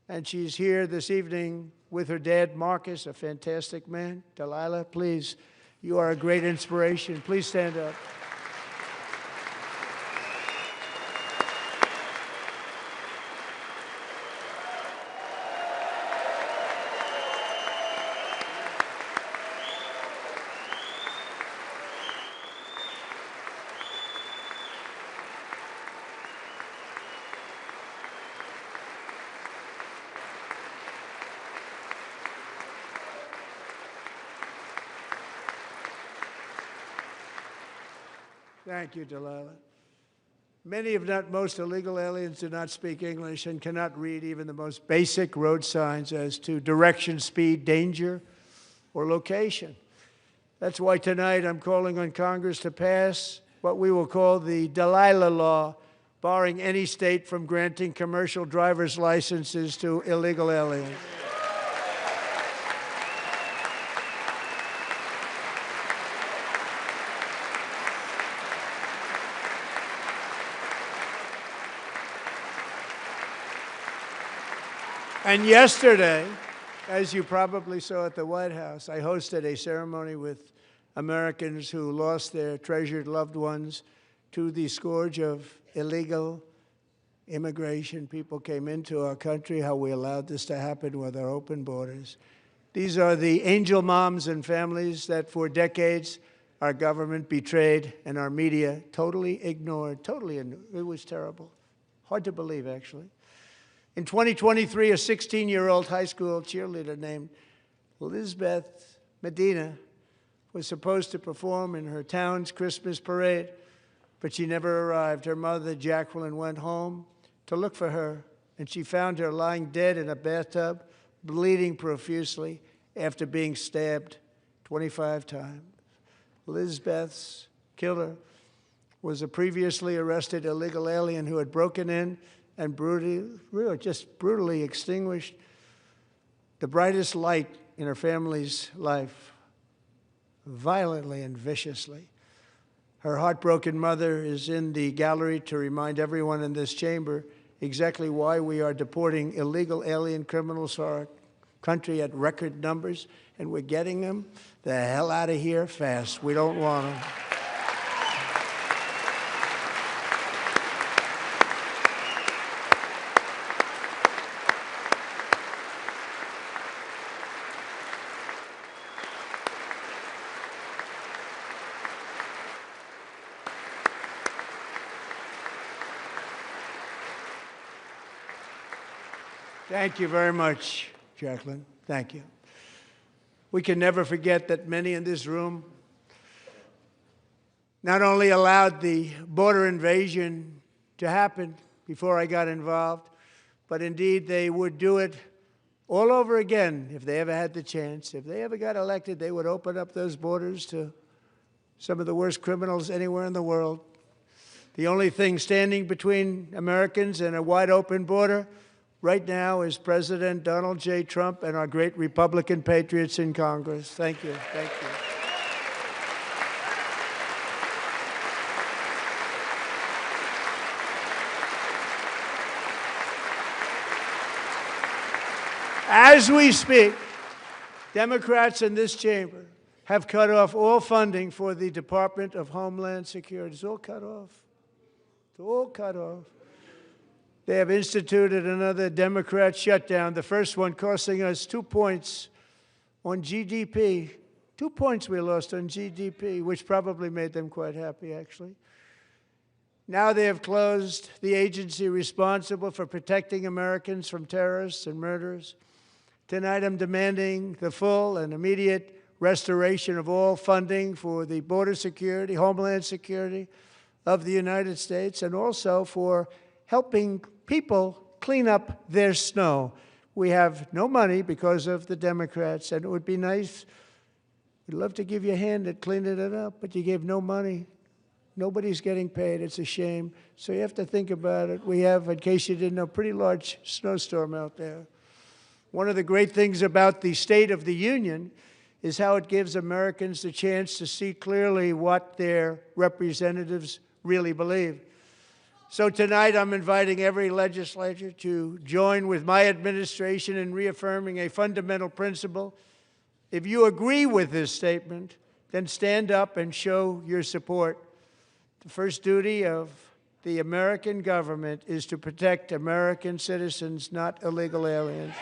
And she's here this evening with her dad, Marcus, a fantastic man. Delilah, please, you are a great inspiration. Please stand up. Thank you, Delilah. Many, if not most, illegal aliens do not speak English and cannot read even the most basic road signs as to direction, speed, danger, or location. That's why tonight I'm calling on Congress to pass what we will call the Delilah Law, barring any state from granting commercial driver's licenses to illegal aliens. And yesterday, as you probably saw at the White House, I hosted a ceremony with Americans who lost their treasured loved ones to the scourge of illegal immigration. People came into our country, how we allowed this to happen with our open borders. These are the angel moms and families that for decades our government betrayed and our media totally ignored. It was terrible. Hard to believe, actually. In 2023, a 16-year-old high school cheerleader named Elizabeth Medina was supposed to perform in her town's Christmas parade, but she never arrived. Her mother, Jacqueline, went home to look for her, and she found her lying dead in a bathtub, bleeding profusely after being stabbed 25 times. Lizbeth's killer was a previously arrested illegal alien who had broken in and brutally extinguished the brightest light in her family's life, violently and viciously. Her heartbroken mother is in the gallery to remind everyone in this chamber exactly why we are deporting illegal alien criminals to our country at record numbers, and we're getting them the hell out of here fast. We don't want them. Thank you very much, Jacqueline. Thank you. We can never forget that many in this room not only allowed the border invasion to happen before I got involved, but indeed they would do it all over again if they ever had the chance. If they ever got elected, they would open up those borders to some of the worst criminals anywhere in the world. The only thing standing between Americans and a wide open border right now is President Donald J. Trump and our great Republican patriots in Congress. Thank you. Thank you. As we speak, Democrats in this chamber have cut off all funding for the Department of Homeland Security. It's all cut off. It's all cut off. They have instituted another Democrat shutdown, the first one costing us 2 points on GDP. 2 points we lost on GDP, which probably made them quite happy, actually. Now they have closed the agency responsible for protecting Americans from terrorists and murderers. Tonight I'm demanding the full and immediate restoration of all funding for the border security, homeland security of the United States, and also for helping people clean up their snow. We have no money because of the Democrats, and it would be nice. We'd love to give you a hand at cleaning it up, but you gave no money. Nobody's getting paid. It's a shame. So you have to think about it. We have, in case you didn't know, a pretty large snowstorm out there. One of the great things about the State of the Union is how it gives Americans the chance to see clearly what their representatives really believe. So tonight I'm inviting every legislator to join with my administration in reaffirming a fundamental principle. If you agree with this statement, then stand up and show your support. The first duty of the American government is to protect American citizens, not illegal aliens.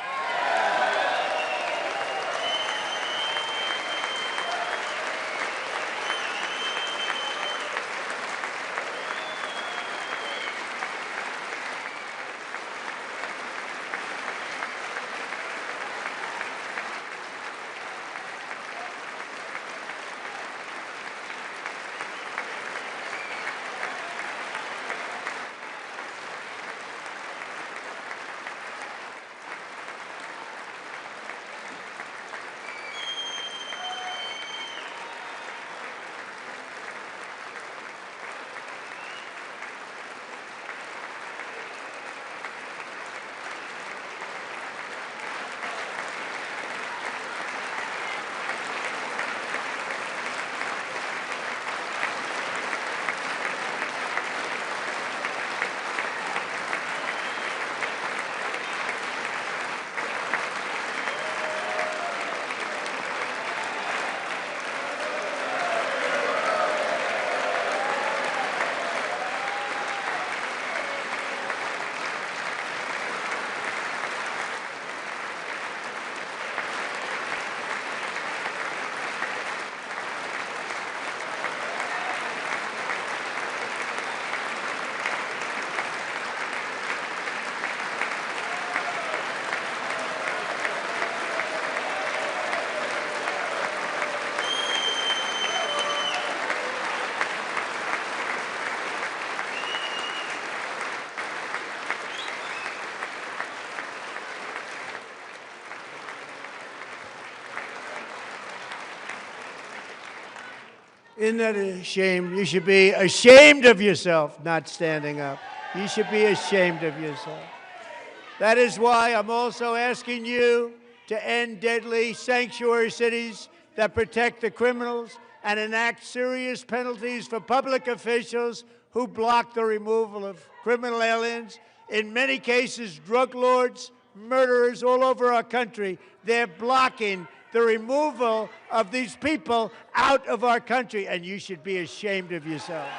Isn't that a shame? You should be ashamed of yourself not standing up. You should be ashamed of yourself. That is why I'm also asking you to end deadly sanctuary cities that protect the criminals and enact serious penalties for public officials who block the removal of criminal aliens. In many cases, drug lords, murderers all over our country, they're blocking the removal of these people out of our country, and you should be ashamed of yourself.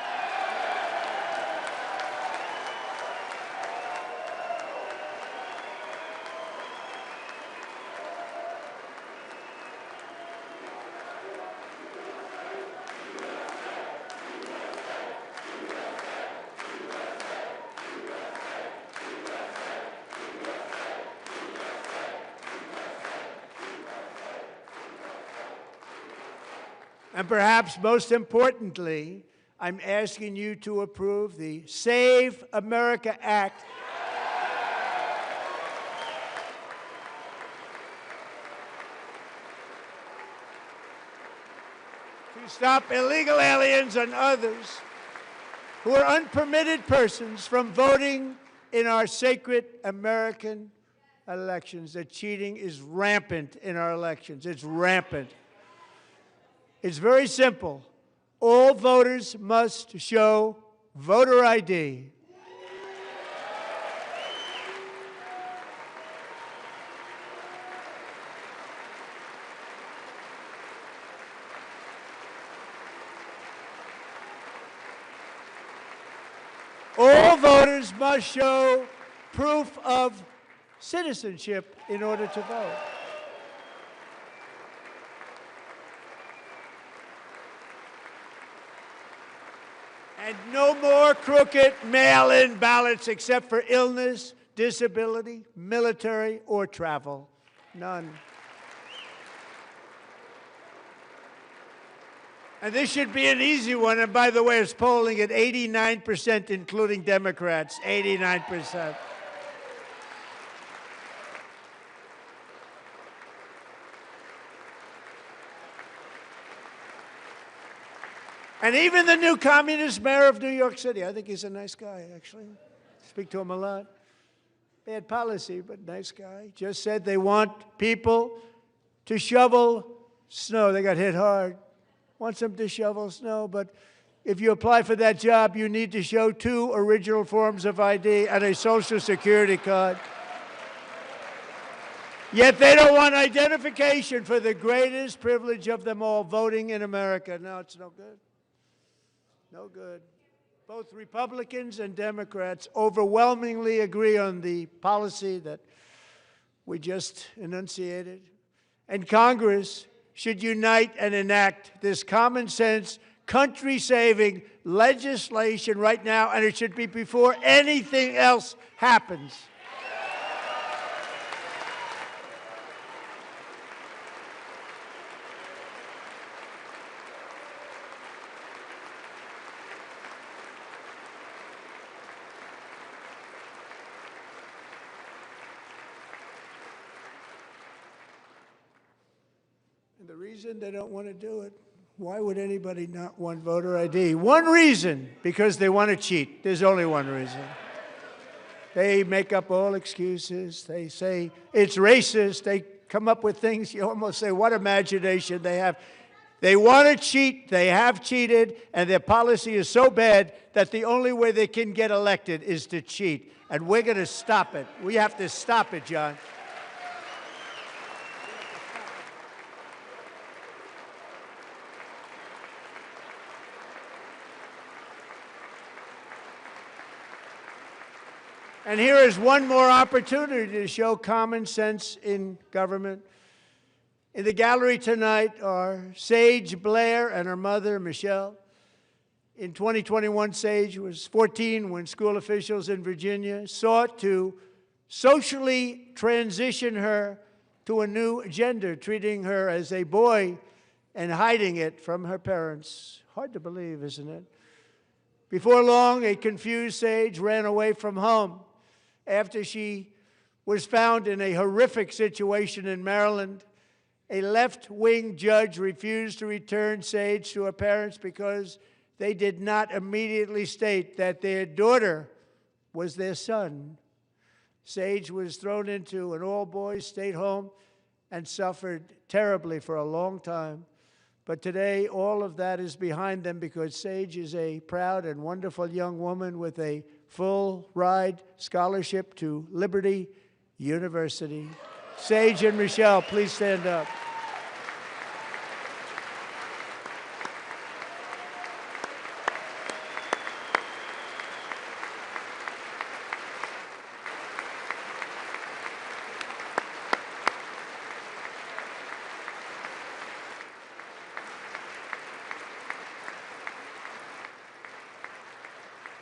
And perhaps most importantly, I'm asking you to approve the Save America Act. To stop illegal aliens and others who are unpermitted persons from voting in our sacred American elections. That cheating is rampant in our elections. It's rampant. It's very simple. All voters must show voter ID. All voters must show proof of citizenship in order to vote. And no more crooked mail-in ballots except for illness, disability, military, or travel. None. And this should be an easy one. And by the way, it's polling at 89%, including Democrats, 89%. And even the new communist mayor of New York City, I think he's a nice guy, actually. Speak to him a lot. Bad policy, but nice guy. Just said they want people to shovel snow. They got hit hard. Wants them to shovel snow, but if you apply for that job, you need to show 2 original forms of ID and a Social Security card. Yet they don't want identification for the greatest privilege of them all, voting in America. No, it's no good. No good. Both Republicans and Democrats overwhelmingly agree on the policy that we just enunciated. And Congress should unite and enact this common sense, country-saving legislation right now, and it should be before anything else happens. And the reason they don't want to do it, why would anybody not want voter ID? One reason, because they want to cheat. There's only one reason. They make up all excuses. They say it's racist. They come up with things you almost say, what imagination they have. They want to cheat. They have cheated. And their policy is so bad that the only way they can get elected is to cheat. And we're going to stop it. We have to stop it, John. And here is one more opportunity to show common sense in government. In the gallery tonight are Sage Blair and her mother, Michelle. In 2021, Sage was 14 when school officials in Virginia sought to socially transition her to a new gender, treating her as a boy and hiding it from her parents. Hard to believe, isn't it? Before long, a confused Sage ran away from home after she was found in a horrific situation in Maryland A left-wing judge refused to return Sage to her parents because they did not immediately state that their daughter was their son. Sage was thrown into an all-boys state home and suffered terribly for a long time. But today, all of that is behind them because Sage is a proud and wonderful young woman with a full-ride scholarship to Liberty University. Sage and Michelle, please stand up.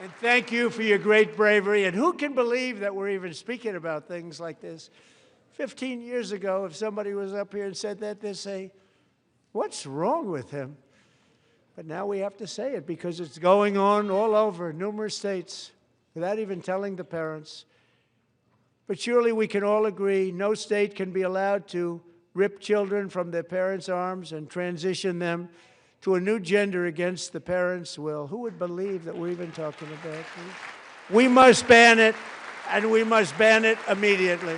And thank you for your great bravery. And who can believe that we're even speaking about things like this? 15 years ago, if somebody was up here and said that, they'd say, what's wrong with him? But now we have to say it because it's going on all over numerous states without even telling the parents. But surely we can all agree no state can be allowed to rip children from their parents' arms and transition them to a new gender against the parents' will. Who would believe that we're even talking about this? We must ban it, and we must ban it immediately.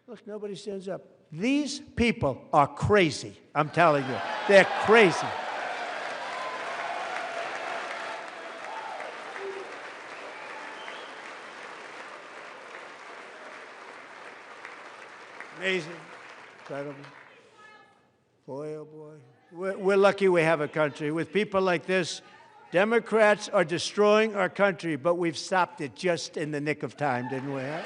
Look, nobody stands up. These people are crazy, I'm telling you. They're crazy. Amazing. Incredible. Boy, oh boy. We're lucky we have a country. With people like this, Democrats are destroying our country, but we've stopped it just in the nick of time, didn't we? Huh?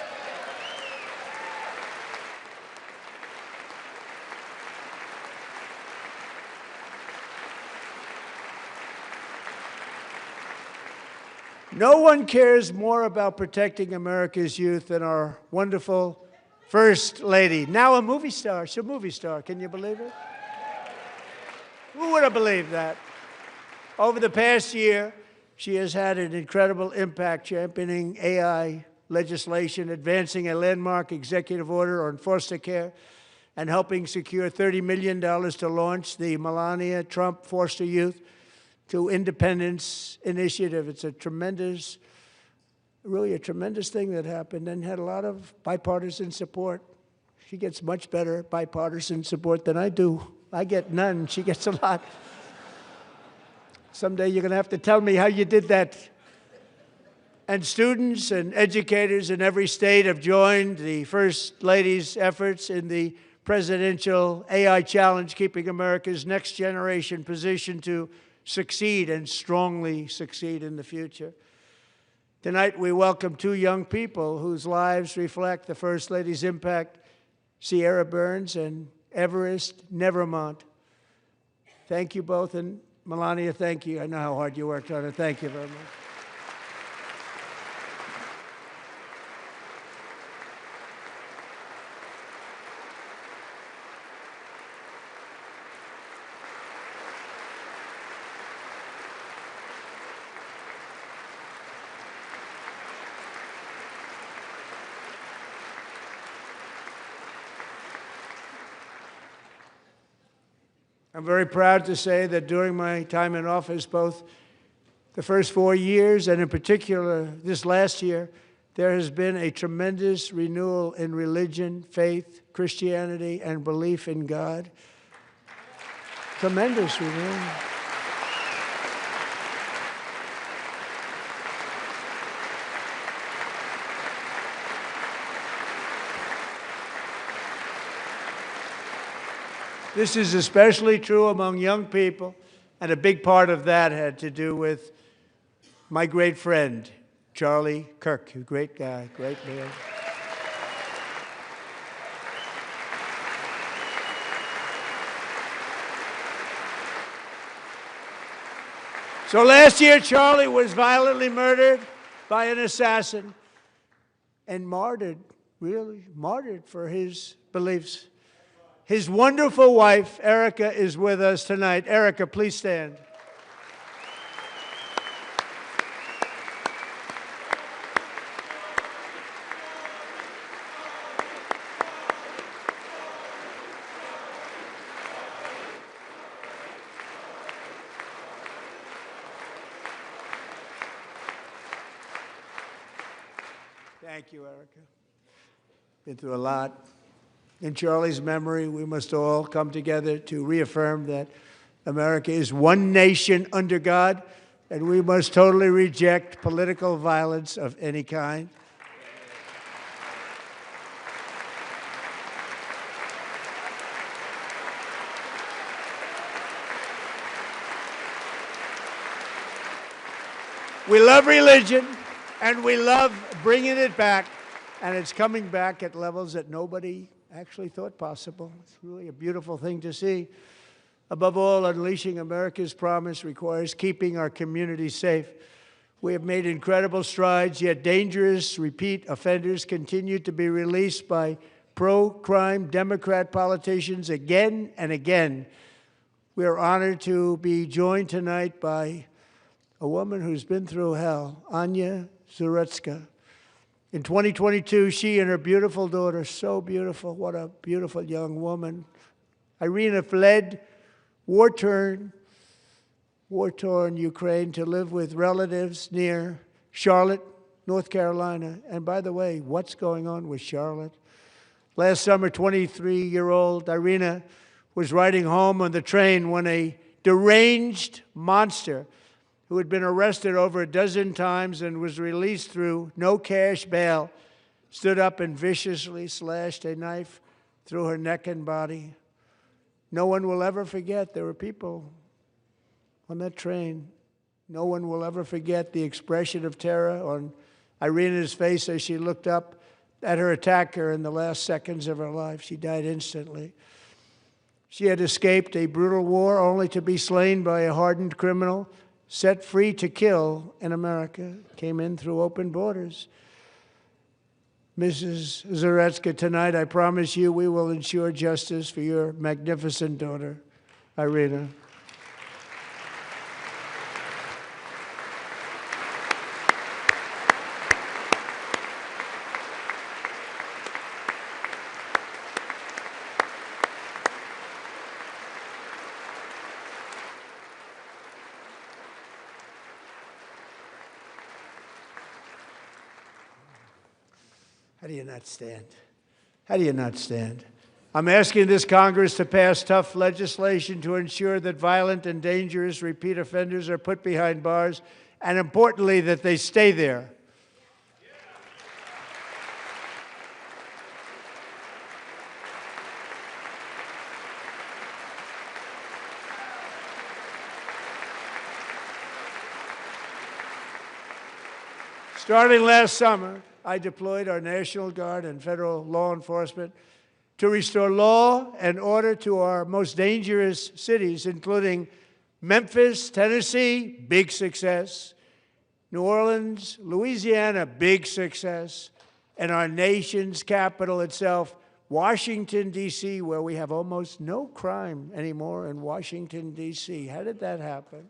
No one cares more about protecting America's youth than our wonderful First Lady, now a movie star. She's a movie star. Can you believe it? Who would have believed that? Over the past year, she has had an incredible impact championing AI legislation, advancing a landmark executive order on foster care, and helping secure $30 million to launch the Melania Trump Foster Youth to Independence Initiative. It's a tremendous really a tremendous thing that happened and had a lot of bipartisan support. She gets much better bipartisan support than I do. I get none. She gets a lot. Someday you're going to have to tell me how you did that. And students and educators in every state have joined the First Lady's efforts in the presidential AI challenge, keeping America's next generation positioned to succeed and strongly succeed in the future. Tonight, we welcome two young people whose lives reflect the First Lady's impact, Sierra Burns and Everest Nevermont. Thank you both, and Melania, thank you. I know how hard you worked on it. Thank you very much. I'm very proud to say that during my time in office, both the first 4 years and in particular this last year, there has been a tremendous renewal in religion, faith, Christianity, and belief in God. Tremendous renewal. This is especially true among young people, and a big part of that had to do with my great friend, Charlie Kirk, a great guy, great man. So last year, Charlie was violently murdered by an assassin and martyred, really martyred for his beliefs. His wonderful wife, Erica, is with us tonight. Erica, please stand. Thank you, Erica. Been through a lot. In Charlie's memory, we must all come together to reaffirm that America is one nation under God, and we must totally reject political violence of any kind. We love religion, and we love bringing it back, and it's coming back at levels that nobody actually thought possible. It's really a beautiful thing to see. Above all, unleashing America's promise requires keeping our communities safe. We have made incredible strides, yet dangerous repeat offenders continue to be released by pro-crime Democrat politicians again and again. We are honored to be joined tonight by a woman who's been through hell, Anya Zarutska. In 2022, she and her beautiful daughter, so beautiful, what a beautiful young woman, Irina, fled war-torn Ukraine to live with relatives near Charlotte, North Carolina. And by the way, what's going on with Charlotte? Last summer, 23-year-old Irina was riding home on the train when a deranged monster who had been arrested over a dozen times and was released through no cash bail, stood up and viciously slashed a knife through her neck and body. No one will ever forget. There were people on that train. No one will ever forget the expression of terror on Irina's face as she looked up at her attacker in the last seconds of her life. She died instantly. She had escaped a brutal war only to be slain by a hardened criminal set free to kill in America, came in through open borders. Mrs. Zarutska, tonight I promise you we will ensure justice for your magnificent daughter, Irina. How do you not stand? How do you not stand? I'm asking this Congress to pass tough legislation to ensure that violent and dangerous repeat offenders are put behind bars, and importantly, that they stay there. Starting last summer, I deployed our National Guard and federal law enforcement to restore law and order to our most dangerous cities, including Memphis, Tennessee, big success, New Orleans, Louisiana, big success, and our nation's capital itself, Washington, D.C., where we have almost no crime anymore in Washington, D.C. How did that happen?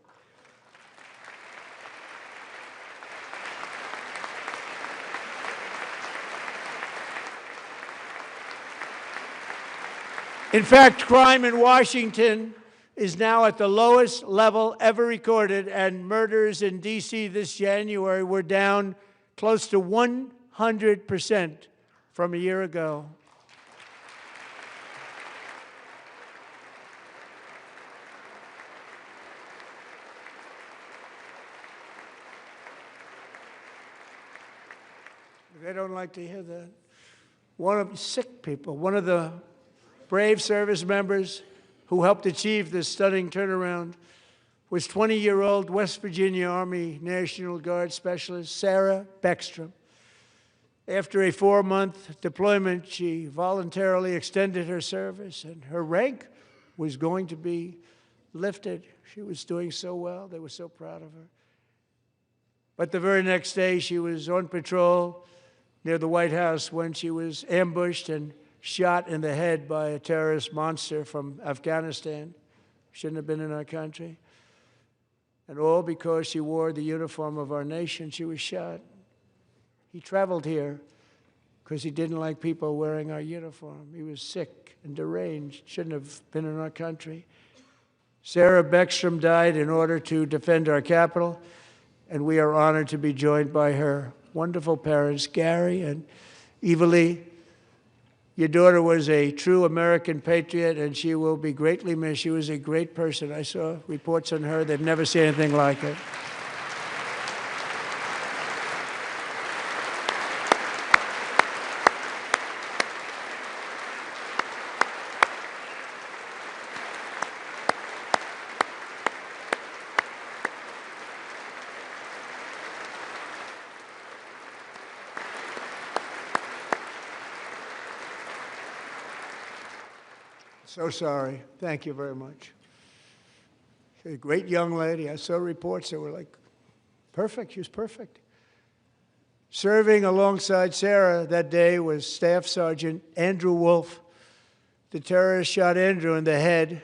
In fact, crime in Washington is now at the lowest level ever recorded, and murders in D.C. this January were down close to 100% from a year ago. They don't like to hear that. One of sick people, one of the brave service members who helped achieve this stunning turnaround was 20-year-old West Virginia Army National Guard Specialist Sarah Beckstrom. After a 4-month deployment, she voluntarily extended her service, and her rank was going to be lifted. She was doing so well. They were so proud of her. But the very next day, she was on patrol near the White House when she was ambushed and shot in the head by a terrorist monster from Afghanistan. Shouldn't have been in our country. And all because she wore the uniform of our nation. She was shot. He traveled here because he didn't like people wearing our uniform. He was sick and deranged. Shouldn't have been in our country. Sarah Beckstrom died in order to defend our capital, and we are honored to be joined by her wonderful parents, Gary and Evalie. Your daughter was a true American patriot, and she will be greatly missed. She was a great person. I saw reports on her. They've never seen anything like it. So sorry. Thank you very much. She's a great young lady. I saw reports that were like, perfect. She was perfect. Serving alongside Sarah that day was Staff Sergeant Andrew Wolf. The terrorist shot Andrew in the head,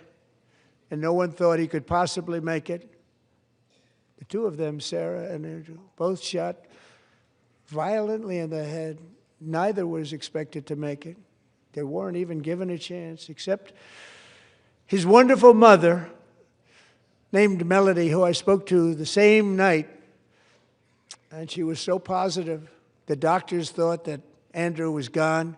and no one thought he could possibly make it. The two of them, Sarah and Andrew, both shot violently in the head. Neither was expected to make it. They weren't even given a chance, except his wonderful mother, named Melody, who I spoke to the same night, and she was so positive. The doctors thought that Andrew was gone,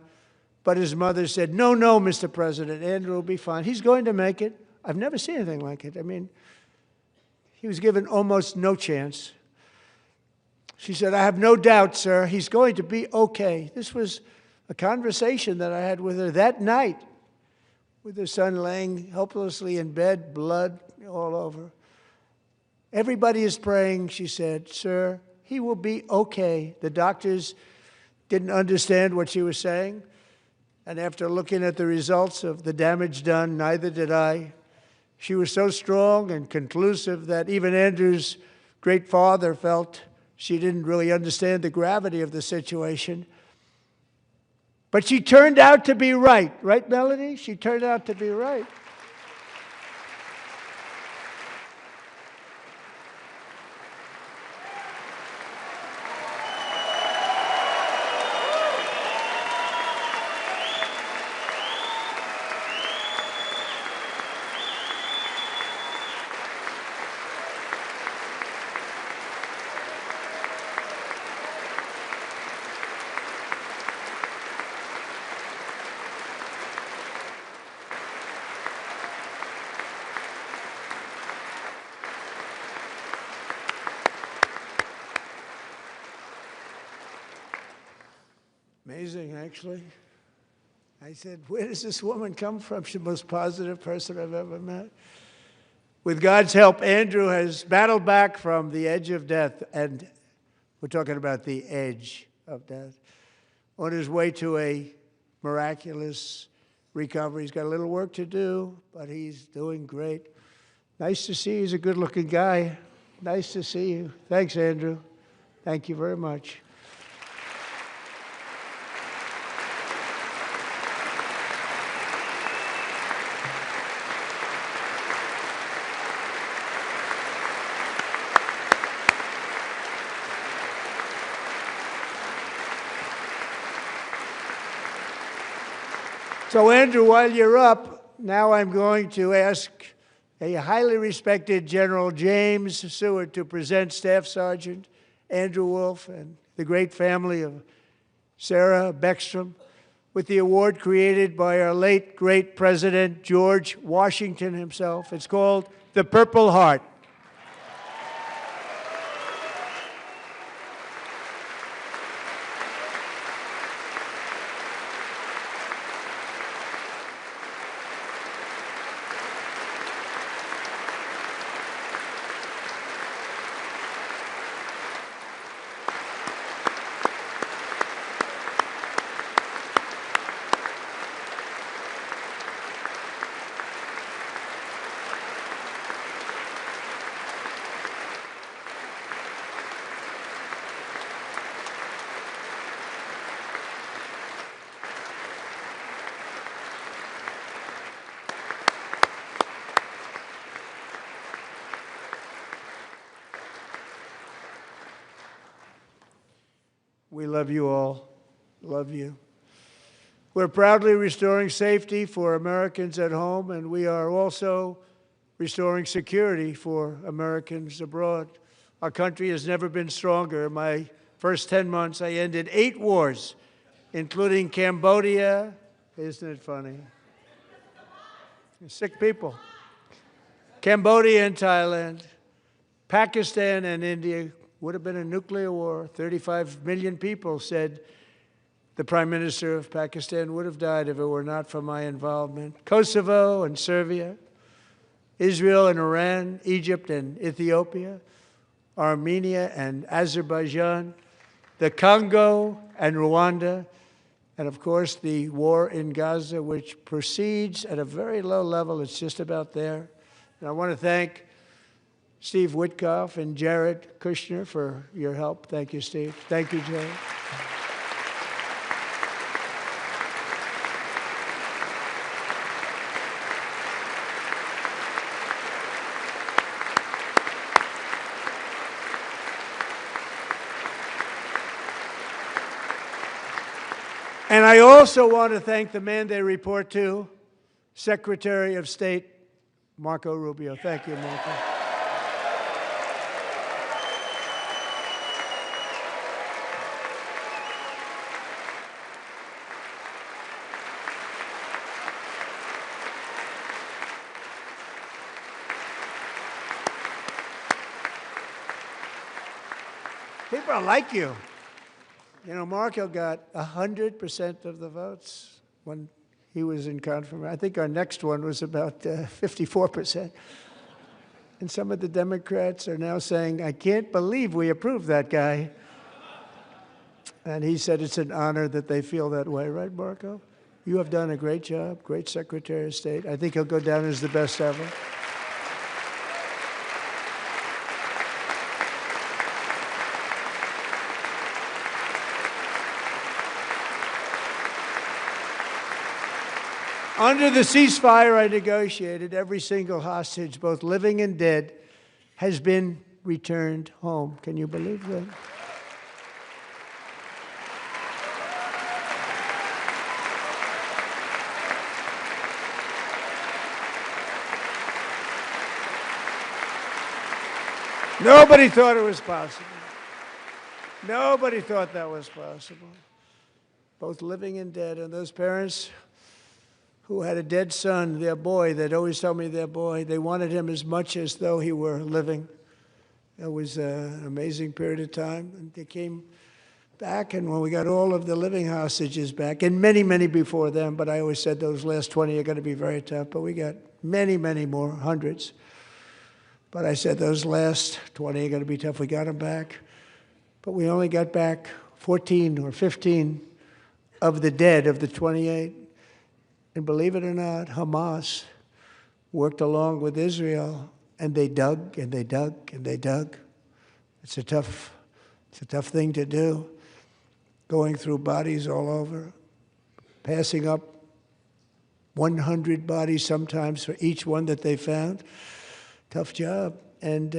but his mother said, no, Mr. President, Andrew will be fine. He's going to make it. I've never seen anything like it. I mean, he was given almost no chance. She said, I have no doubt, sir, he's going to be okay. This was a conversation that I had with her that night, with her son laying helplessly in bed, blood all over. Everybody is praying, she said, sir, he will be okay. The doctors didn't understand what she was saying, and after looking at the results of the damage done, neither did I. She was so strong and conclusive that even Andrew's great father felt she didn't really understand the gravity of the situation. But she turned out to be right. Right, Melody? She turned out to be right. Amazing, actually. I said, where does this woman come from? She's the most positive person I've ever met. With God's help, Andrew has battled back from the edge of death, and we're talking about the edge of death, on his way to a miraculous recovery. He's got a little work to do, but he's doing great. Nice to see you. He's a good-looking guy. Nice to see you. Thanks, Andrew. Thank you very much. So, Andrew, while you're up, now I'm going to ask a highly respected General James Seward to present Staff Sergeant Andrew Wolf and the great family of Sarah Beckstrom with the award created by our late, great President George Washington himself. It's called the Purple Heart. We love you all. Love you. We're proudly restoring safety for Americans at home, and we are also restoring security for Americans abroad. Our country has never been stronger. My first 10 months, I ended 8 wars, including Cambodia. Isn't it funny? Sick people. Cambodia and Thailand, Pakistan and India. Would have been a nuclear war. 35 million people said the Prime Minister of Pakistan would have died if it were not for my involvement. Kosovo and Serbia, Israel and Iran, Egypt and Ethiopia, Armenia and Azerbaijan, the Congo and Rwanda, and of course the war in Gaza, which proceeds at a very low level. It's just about there. And I want to thank Steve Witkoff and Jared Kushner for your help. Thank you, Steve. Thank you, Jared. And I also want to thank the man they report to, Secretary of State Marco Rubio. Thank you, Marco. People like you. You know, Marco got 100% of the votes when he was in confirmation. I think our next one was about 54%. And some of the Democrats are now saying, I can't believe we approved that guy. And he said it's an honor that they feel that way, right, Marco? You have done a great job, great Secretary of State. I think he'll go down as the best ever. Under the ceasefire I negotiated, every single hostage, both living and dead, has been returned home. Can you believe that? Nobody thought it was possible. Nobody thought that was possible. Both living and dead. And those parents who had a dead son, their boy, they'd always tell me their boy, they wanted him as much as though he were living. It was an amazing period of time. And they came back, and when we got all of the living hostages back, and many, many before them, but I always said those last 20 are going to be very tough, but we got many, many more, hundreds. But I said those last 20 are going to be tough. We got them back. But we only got back 14 or 15 of the dead of the 28. And believe it or not, Hamas worked along with Israel, and they dug and they dug and they dug. It's a tough thing to do, going through bodies all over, passing up 100 bodies sometimes for each one that they found. Tough job. And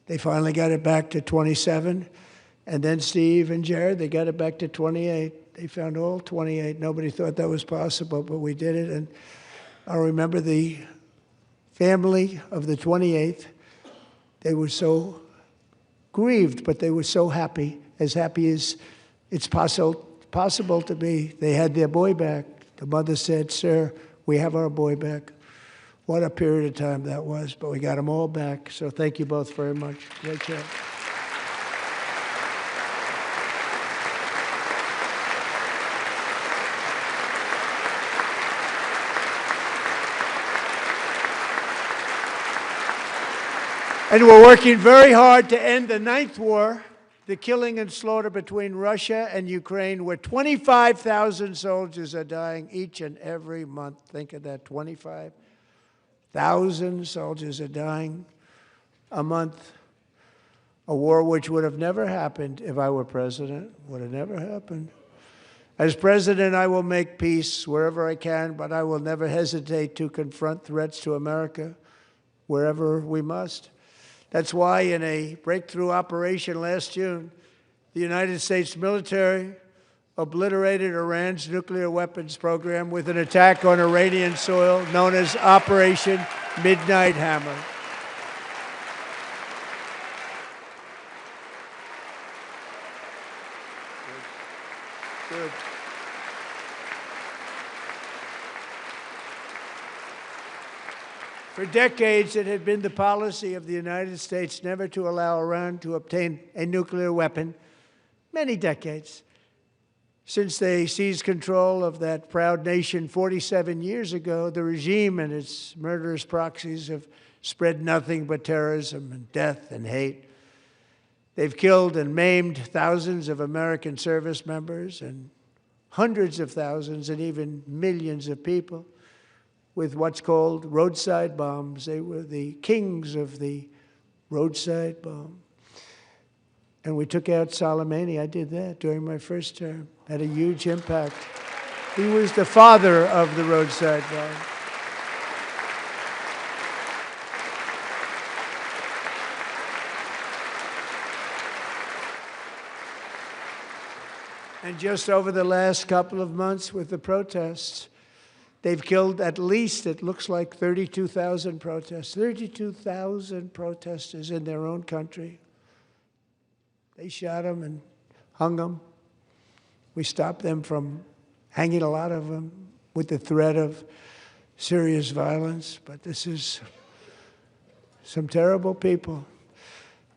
they finally got it back to 27. And then Steve and Jared, they got it back to 28. They found all 28. Nobody thought that was possible, but we did it. And I remember the family of the 28th. They were so grieved, but they were so happy as it's possible to be. They had their boy back. The mother said, "Sir, we have our boy back." What a period of time that was, but we got them all back. So thank you both very much. Great job. And we're working very hard to end the 9th war, the killing and slaughter between Russia and Ukraine, where 25,000 soldiers are dying each and every month. Think of that, 25,000 soldiers are dying a month. A war which would have never happened if I were president, would have never happened. As president, I will make peace wherever I can, but I will never hesitate to confront threats to America wherever we must. That's why in a breakthrough operation last June, the United States military obliterated Iran's nuclear weapons program with an attack on Iranian soil known as Operation Midnight Hammer. For decades, it had been the policy of the United States never to allow Iran to obtain a nuclear weapon. Many decades. Since they seized control of that proud nation 47 years ago, the regime and its murderous proxies have spread nothing but terrorism and death and hate. They've killed and maimed thousands of American service members and hundreds of thousands and even millions of people with what's called roadside bombs. They were the kings of the roadside bomb. And we took out Soleimani. I did that during my first term. Had a huge impact. He was the father of the roadside bomb. And just over the last couple of months with the protests, they've killed at least, it looks like, 32,000 protesters. 32,000 protesters in their own country. They shot them and hung them. We stopped them from hanging a lot of them with the threat of serious violence. But this is some terrible people.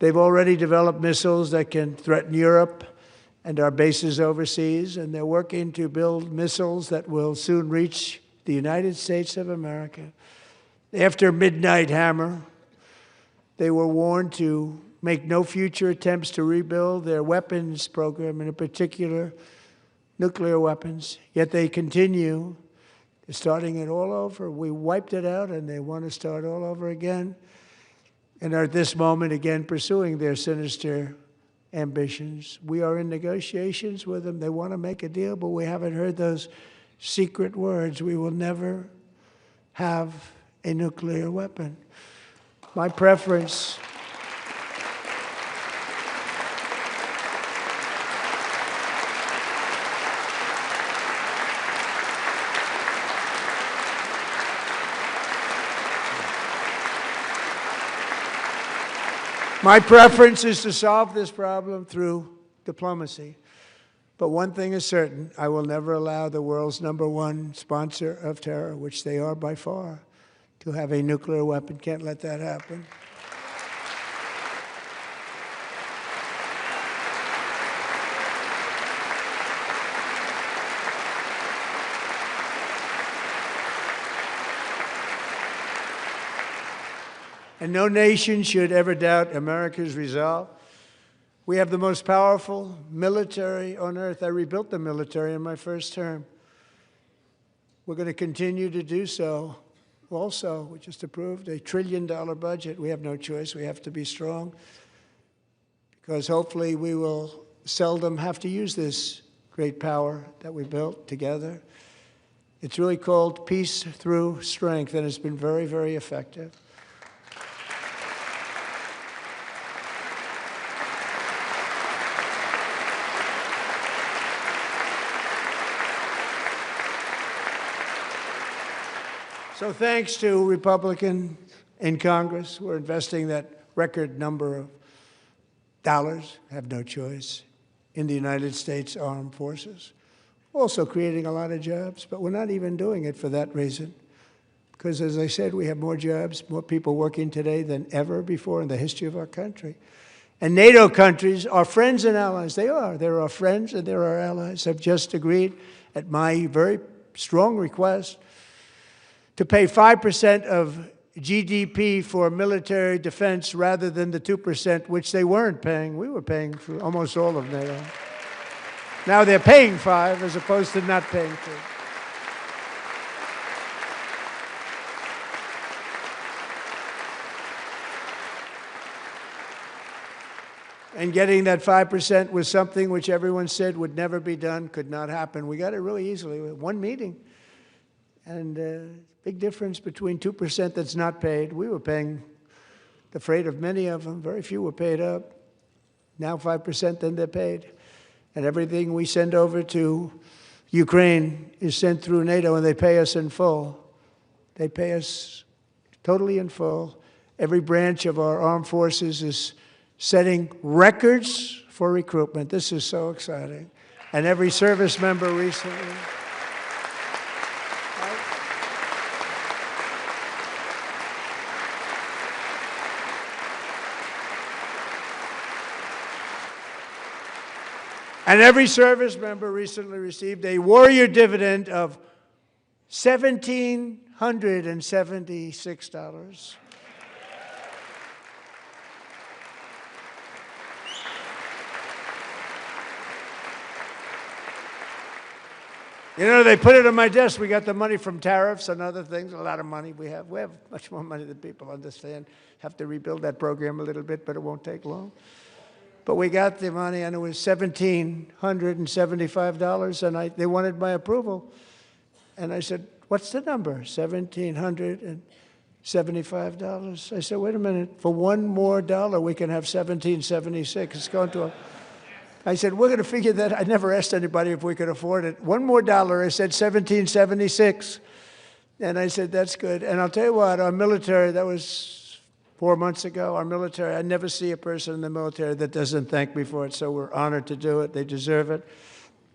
They've already developed missiles that can threaten Europe and our bases overseas, and they're working to build missiles that will soon reach the United States of America. After Midnight Hammer, they were warned to make no future attempts to rebuild their weapons program, and in particular, nuclear weapons. Yet they continue. They're starting it all over. We wiped it out, and they want to start all over again, and are at this moment again pursuing their sinister ambitions. We are in negotiations with them. They want to make a deal, but we haven't heard those secret words. We will never have a nuclear weapon. My preference is to solve this problem through diplomacy. But one thing is certain, I will never allow the world's #1 sponsor of terror, which they are by far, to have a nuclear weapon. Can't let that happen. And no nation should ever doubt America's resolve. We have the most powerful military on earth. I rebuilt the military in my first term. We're going to continue to do so. Also, we just approved a $1 trillion budget. We have no choice. We have to be strong, because hopefully we will seldom have to use this great power that we built together. It's really called peace through strength, and it's been very, very effective. So thanks to Republicans in Congress, we're investing that record number of dollars, have no choice, in the United States Armed Forces. Also creating a lot of jobs, but we're not even doing it for that reason. Because as I said, we have more jobs, more people working today than ever before in the history of our country. And NATO countries are friends and allies. They are. They're our friends and they're our allies. Have just agreed, at my very strong request, to pay 5% of GDP for military defense rather than the 2%, which they weren't paying. We were paying for almost all of NATO. Now they're paying 5 as opposed to not paying 2. And getting that 5% was something which everyone said would never be done, could not happen. We got it really easily with one meeting. And big difference between 2% that's not paid. We were paying the freight of many of them. Very few were paid up. Now 5%, then they're paid. And everything we send over to Ukraine is sent through NATO, and they pay us in full. They pay us totally in full. Every branch of our armed forces is setting records for recruitment. This is so exciting. And every service member recently. And every service member recently received a warrior dividend of $1,776. You know, they put it on my desk. We got the money from tariffs and other things, a lot of money we have. We have much more money than people understand. Have to rebuild that program a little bit, but it won't take long. But we got the money, and it was $1,775, and they wanted my approval. And I said, what's the number? $1,775. I said, wait a minute. For one more dollar, we can have $1,776. It's going to I said, we're going to figure that. I never asked anybody if we could afford it. One more dollar, I said $1,776. And I said, that's good. And I'll tell you what, our military, that was 4 months ago, our military, I never see a person in the military that doesn't thank me for it, so we're honored to do it. They deserve it.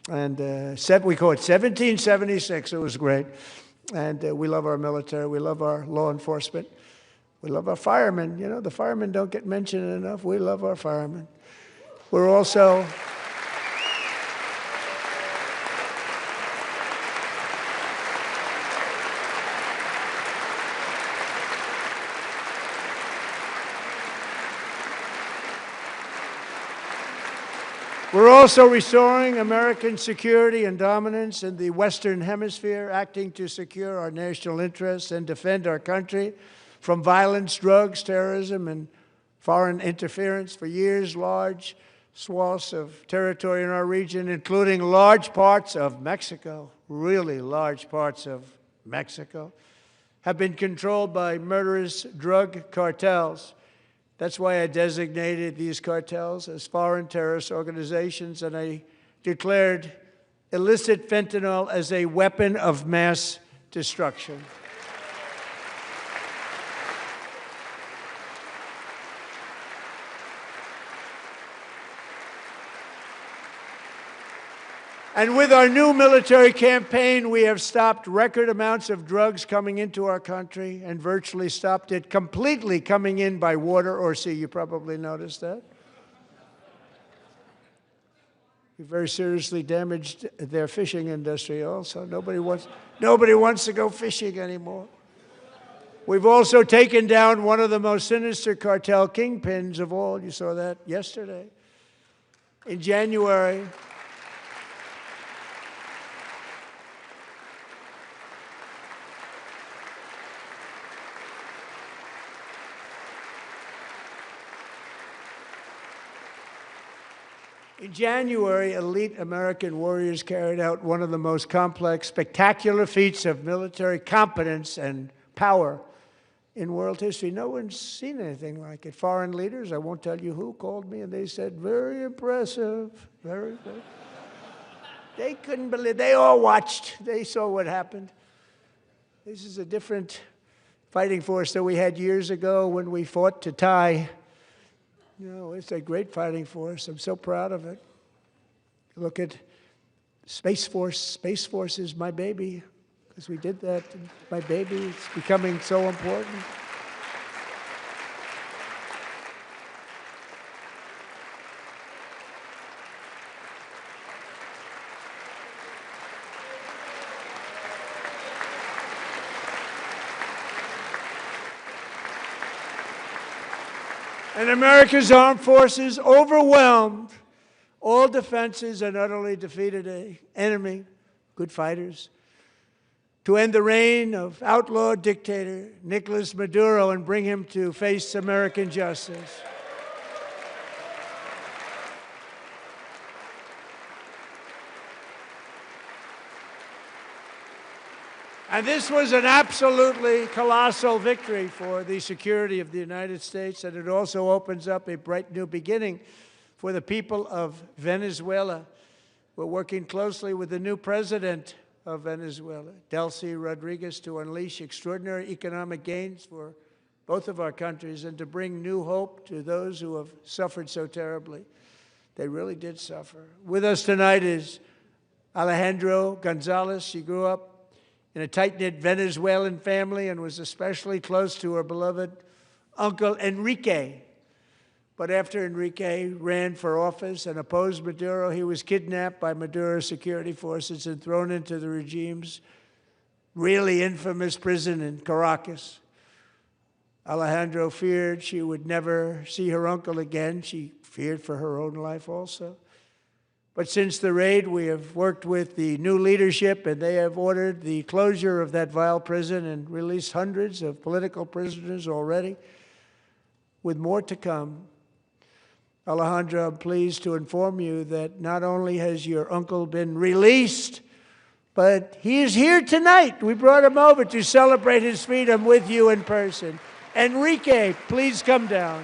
And we call it 1776. It was great. And we love our military. We love our law enforcement. We love our firemen. You know, the firemen don't get mentioned enough. We love our firemen. We're also restoring American security and dominance in the Western Hemisphere, acting to secure our national interests and defend our country from violence, drugs, terrorism, and foreign interference. For years, large swaths of territory in our region, including large parts of Mexico, really large parts of Mexico, have been controlled by murderous drug cartels. That's why I designated these cartels as foreign terrorist organizations, and I declared illicit fentanyl as a weapon of mass destruction. And with our new military campaign, we have stopped record amounts of drugs coming into our country and virtually stopped it completely coming in by water or sea. You probably noticed that. We very seriously damaged their fishing industry also. Nobody wants to go fishing anymore. We've also taken down one of the most sinister cartel kingpins of all. You saw that yesterday. In January, elite American warriors carried out one of the most complex, spectacular feats of military competence and power in world history. No one's seen anything like it. Foreign leaders, I won't tell you who, called me and they said, very impressive, very good. They couldn't believe, they all watched. They saw what happened. This is a different fighting force that we had years ago when we fought to tie. You know, it's a great fighting force. I'm so proud of it. Look at Space Force. Space Force is my baby, because we did that. My baby is becoming so important. And America's armed forces overwhelmed all defenses and utterly defeated an enemy, good fighters, to end the reign of outlaw dictator Nicolas Maduro and bring him to face American justice. And this was an absolutely colossal victory for the security of the United States, and it also opens up a bright new beginning for the people of Venezuela. We're working closely with the new president of Venezuela, Delcy Rodriguez, to unleash extraordinary economic gains for both of our countries and to bring new hope to those who have suffered so terribly. They really did suffer. With us tonight is Alejandro Gonzalez. She grew up in a tight-knit Venezuelan family and was especially close to her beloved Uncle Enrique, But after Enrique ran for office and opposed Maduro, he was kidnapped by Maduro's security forces and thrown into the regime's really infamous prison in Caracas. Alejandro feared she would never see her uncle again. She feared for her own life also. But since the raid, we have worked with the new leadership, and they have ordered the closure of that vile prison and released hundreds of political prisoners already, with more to come. Alejandro, I'm pleased to inform you that not only has your uncle been released, but he is here tonight. We brought him over to celebrate his freedom with you in person. Enrique, please come down.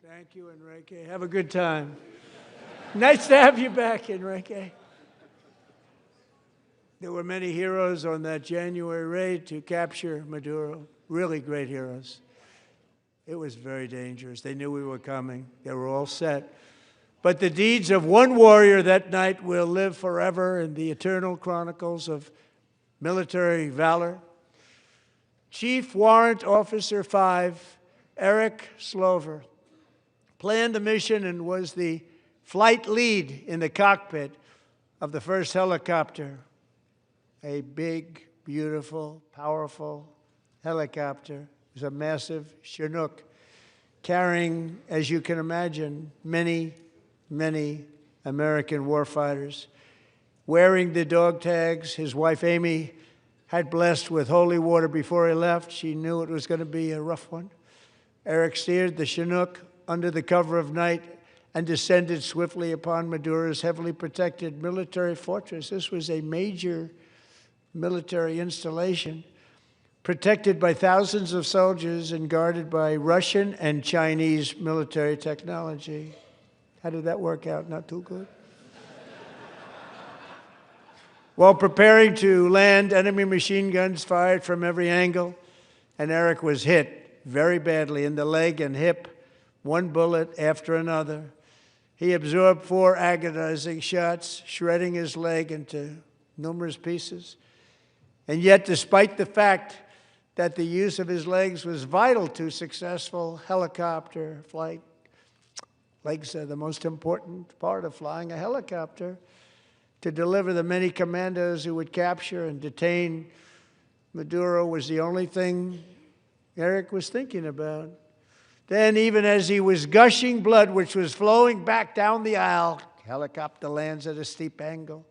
Thank you, Enrique. Have a good time. Nice to have you back, Enrique. There were many heroes on that January raid to capture Maduro, really great heroes. It was very dangerous. They knew we were coming. They were all set. But the deeds of one warrior that night will live forever in the eternal chronicles of military valor. Chief Warrant Officer 5, Eric Slover, planned the mission and was the flight lead in the cockpit of the first helicopter, a big, beautiful, powerful helicopter. It was a massive Chinook carrying, as you can imagine, many, many American warfighters. Wearing the dog tags, his wife Amy had blessed with holy water before he left. She knew it was going to be a rough one. Eric steered the Chinook under the cover of night and descended swiftly upon Maduro's heavily protected military fortress. This was a major military installation, protected by thousands of soldiers and guarded by Russian and Chinese military technology. How did that work out? Not too good. While preparing to land, enemy machine guns fired from every angle, and Eric was hit very badly in the leg and hip, one bullet after another. He absorbed 4 agonizing shots, shredding his leg into numerous pieces. And yet, despite the fact that the use of his legs was vital to successful helicopter flight, legs are the most important part of flying a helicopter, to deliver the many commandos who would capture and detain Maduro was the only thing Eric was thinking about. Then, even as he was gushing blood, which was flowing back down the aisle, helicopter lands at a steep angle.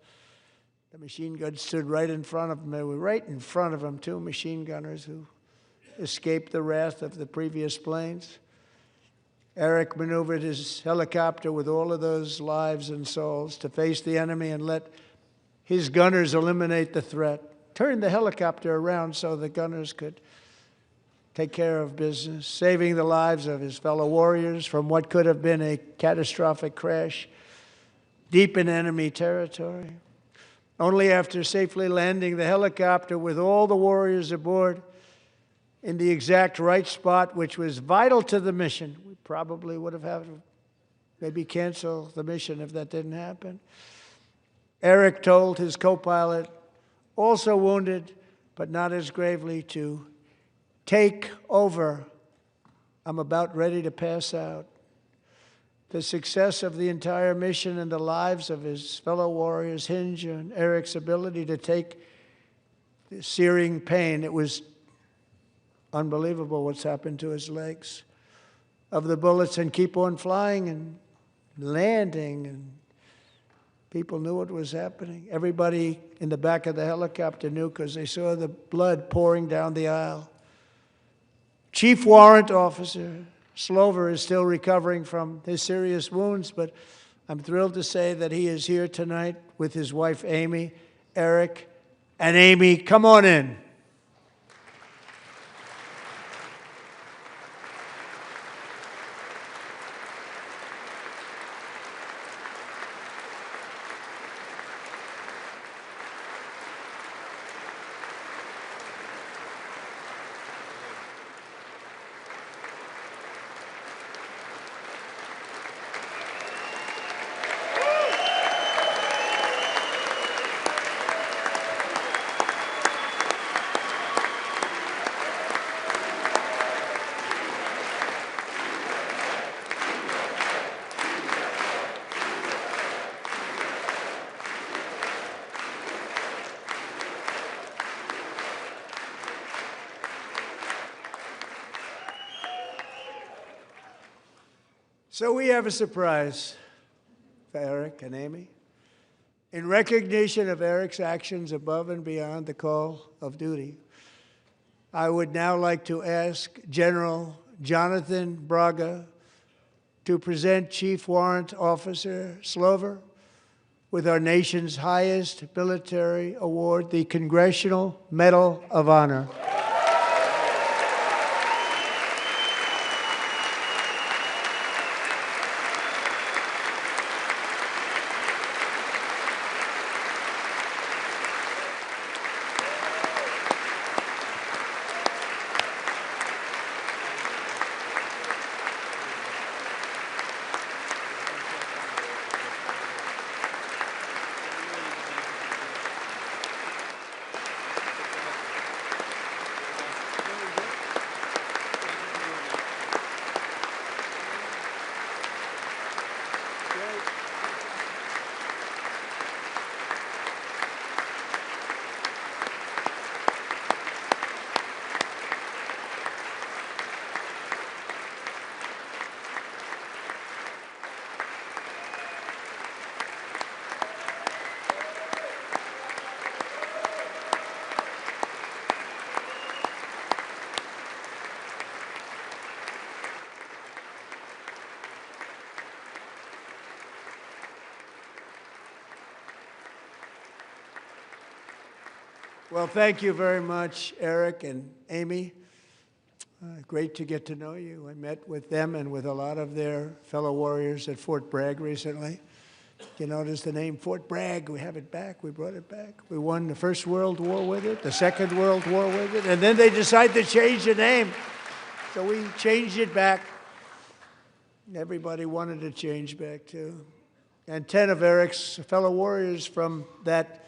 The machine guns stood right in front of him. They were right in front of him, 2 machine gunners who escaped the wrath of the previous planes. Eric maneuvered his helicopter with all of those lives and souls to face the enemy and let his gunners eliminate the threat. Turned the helicopter around so the gunners could take care of business, saving the lives of his fellow warriors from what could have been a catastrophic crash deep in enemy territory. Only after safely landing the helicopter with all the warriors aboard in the exact right spot, which was vital to the mission. We probably would have had to maybe cancel the mission if that didn't happen. Eric told his co-pilot, also wounded, but not as gravely, to take over. I'm about ready to pass out. The success of the entire mission and the lives of his fellow warriors hinge on Eric's ability to take the searing pain. It was unbelievable what's happened to his legs of the bullets and keep on flying and landing, and people knew what was happening. Everybody in the back of the helicopter knew because they saw the blood pouring down the aisle. Chief Warrant Officer Slover is still recovering from his serious wounds, but I'm thrilled to say that he is here tonight with his wife, Amy, Eric, and Amy. Come on in. So we have a surprise for Eric and Amy. In recognition of Eric's actions above and beyond the call of duty, I would now like to ask General Jonathan Braga to present Chief Warrant Officer Slover with our nation's highest military award, the Congressional Medal of Honor. Well, thank you very much, Eric and Amy. Great to get to know you. I met with them and with a lot of their fellow warriors at Fort Bragg recently. You notice the name Fort Bragg, we have it back, we brought it back. We won the First World War with it, the Second World War with it, and then they decided to change the name. So we changed it back. Everybody wanted to change back too. And 10 of Eric's fellow warriors from that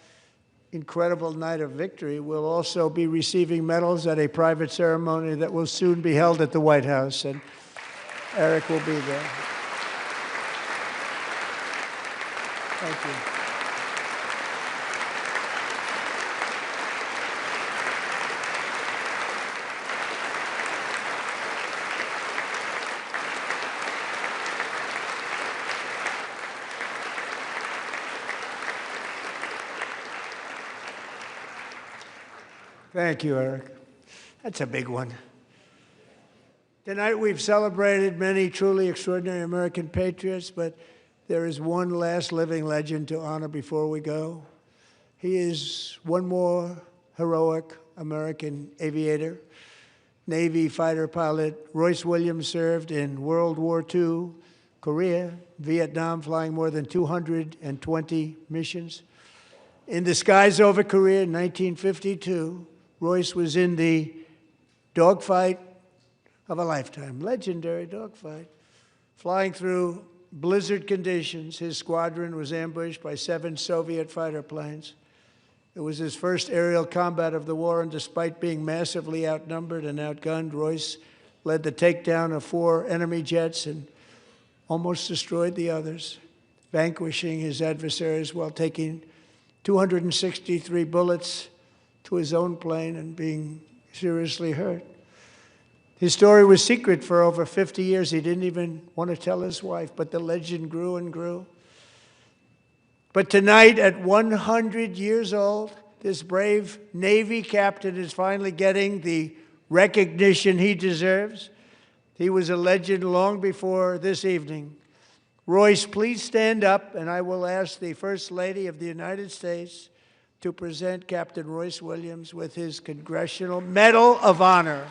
incredible night of victory will also be receiving medals at a private ceremony that will soon be held at the White House, and Eric will be there. Thank you. Thank you, Eric. That's a big one. Tonight we've celebrated many truly extraordinary American patriots, but there is one last living legend to honor before we go. He is one more heroic American aviator, Navy fighter pilot. Royce Williams served in World War II, Korea, Vietnam, flying more than 220 missions. In the skies over Korea in 1952, Royce was in the dogfight of a lifetime, legendary dogfight. Flying through blizzard conditions, his squadron was ambushed by 7 Soviet fighter planes. It was his first aerial combat of the war, and despite being massively outnumbered and outgunned, Royce led the takedown of 4 enemy jets and almost destroyed the others, vanquishing his adversaries while taking 263 bullets to his own plane and being seriously hurt. His story was secret for over 50 years. He didn't even want to tell his wife, but the legend grew and grew. But tonight, at 100 years old, this brave Navy captain is finally getting the recognition he deserves. He was a legend long before this evening. Royce, please stand up, and I will ask the First Lady of the United States to present Captain Royce Williams with his Congressional Medal of Honor.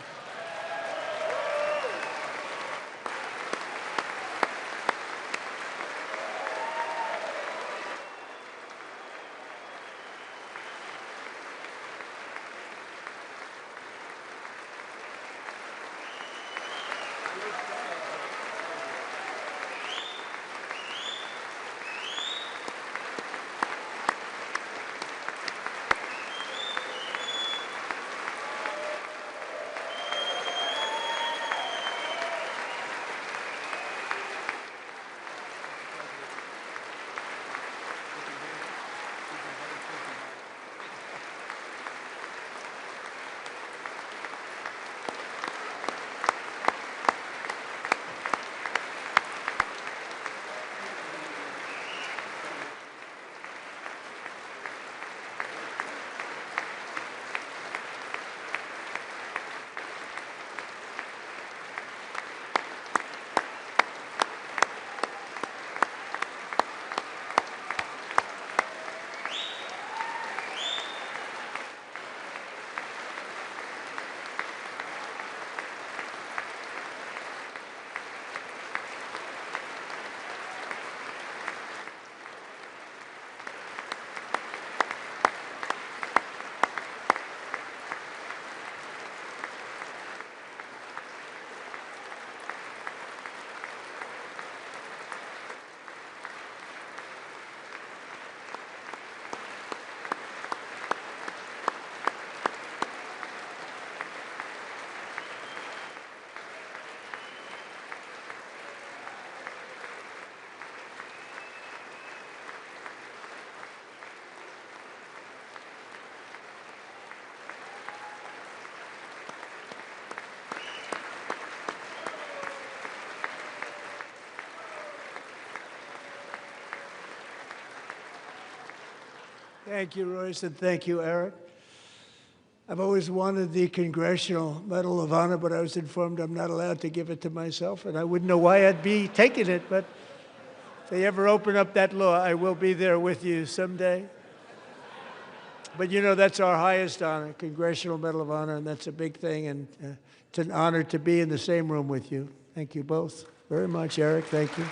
Thank you, Royce, and thank you, Eric. I've always wanted the Congressional Medal of Honor, but I was informed I'm not allowed to give it to myself, and I wouldn't know why I'd be taking it, but if they ever open up that law, I will be there with you someday. But you know, that's our highest honor, Congressional Medal of Honor, and that's a big thing, and it's an honor to be in the same room with you. Thank you both very much, Eric. Thank you.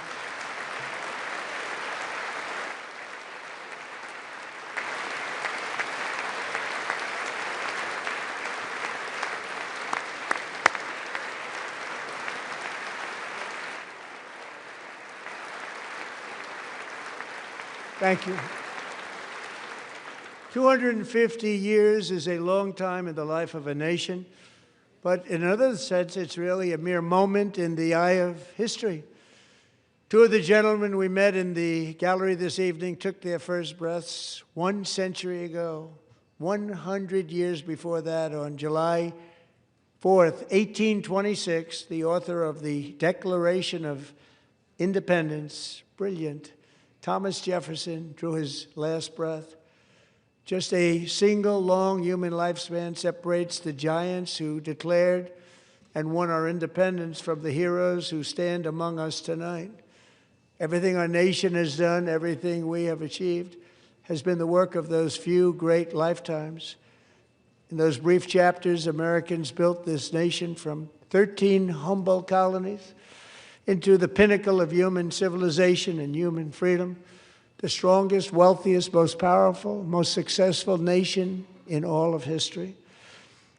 Thank you. 250 years is a long time in the life of a nation, but in another sense, it's really a mere moment in the eye of history. Two of the gentlemen we met in the gallery this evening took their first breaths 1 century ago, 100 years before that, on July 4th, 1826, the author of the Declaration of Independence, brilliant, Thomas Jefferson, drew his last breath. Just a single long human lifespan separates the giants who declared and won our independence from the heroes who stand among us tonight. Everything our nation has done, everything we have achieved, has been the work of those few great lifetimes. In those brief chapters, Americans built this nation from 13 humble colonies into the pinnacle of human civilization and human freedom, the strongest, wealthiest, most powerful, most successful nation in all of history.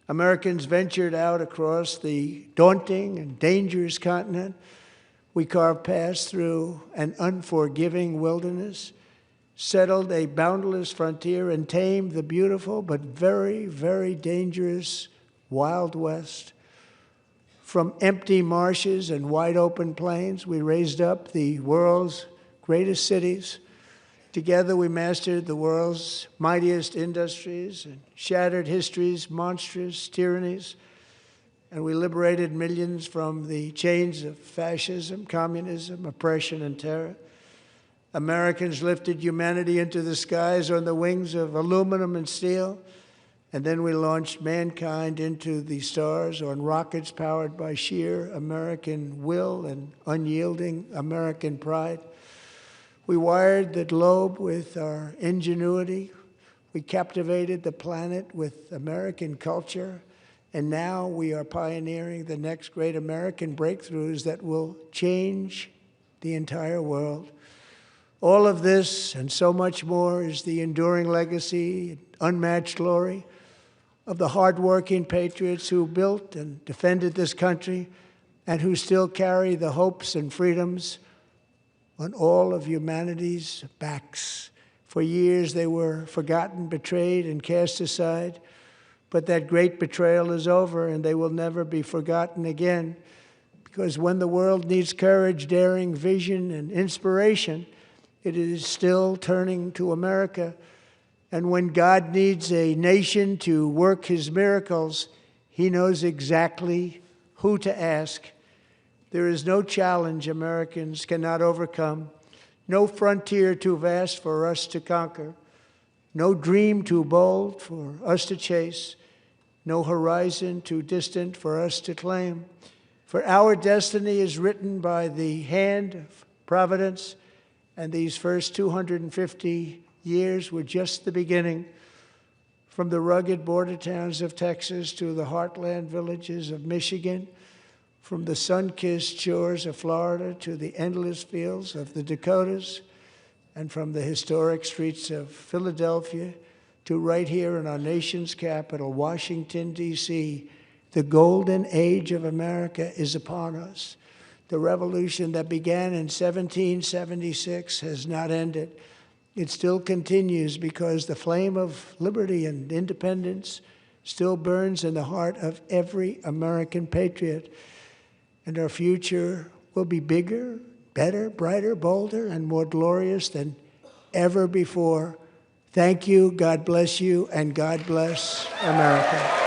Americans ventured out across the daunting and dangerous continent. We carved paths through an unforgiving wilderness, settled a boundless frontier, and tamed the beautiful but very, very dangerous Wild West. From empty marshes and wide open plains, we raised up the world's greatest cities. Together, we mastered the world's mightiest industries and shattered history's monstrous tyrannies. And we liberated millions from the chains of fascism, communism, oppression, and terror. Americans lifted humanity into the skies on the wings of aluminum and steel, And then we launched mankind into the stars on rockets powered by sheer American will and unyielding American pride. We wired the globe with our ingenuity. We captivated the planet with American culture. And now we are pioneering the next great American breakthroughs that will change the entire world. All of this and so much more is the enduring legacy, unmatched glory of the hardworking patriots who built and defended this country and who still carry the hopes and freedoms on all of humanity's backs. For years they were forgotten, betrayed, and cast aside. But that great betrayal is over, and they will never be forgotten again. Because when the world needs courage, daring, vision, and inspiration, it is still turning to America. And when God needs a nation to work his miracles, he knows exactly who to ask. There is no challenge Americans cannot overcome, no frontier too vast for us to conquer, no dream too bold for us to chase, no horizon too distant for us to claim. For our destiny is written by the hand of providence, and these first 250 years were just the beginning. From the rugged border towns of Texas to the heartland villages of Michigan, from the sun-kissed shores of Florida to the endless fields of the Dakotas, and from the historic streets of Philadelphia to right here in our nation's capital, Washington, D.C., the golden age of America is upon us. The revolution that began in 1776 has not ended. It still continues because the flame of liberty and independence still burns in the heart of every American patriot. And our future will be bigger, better, brighter, bolder, and more glorious than ever before. Thank you, God bless you, and God bless America.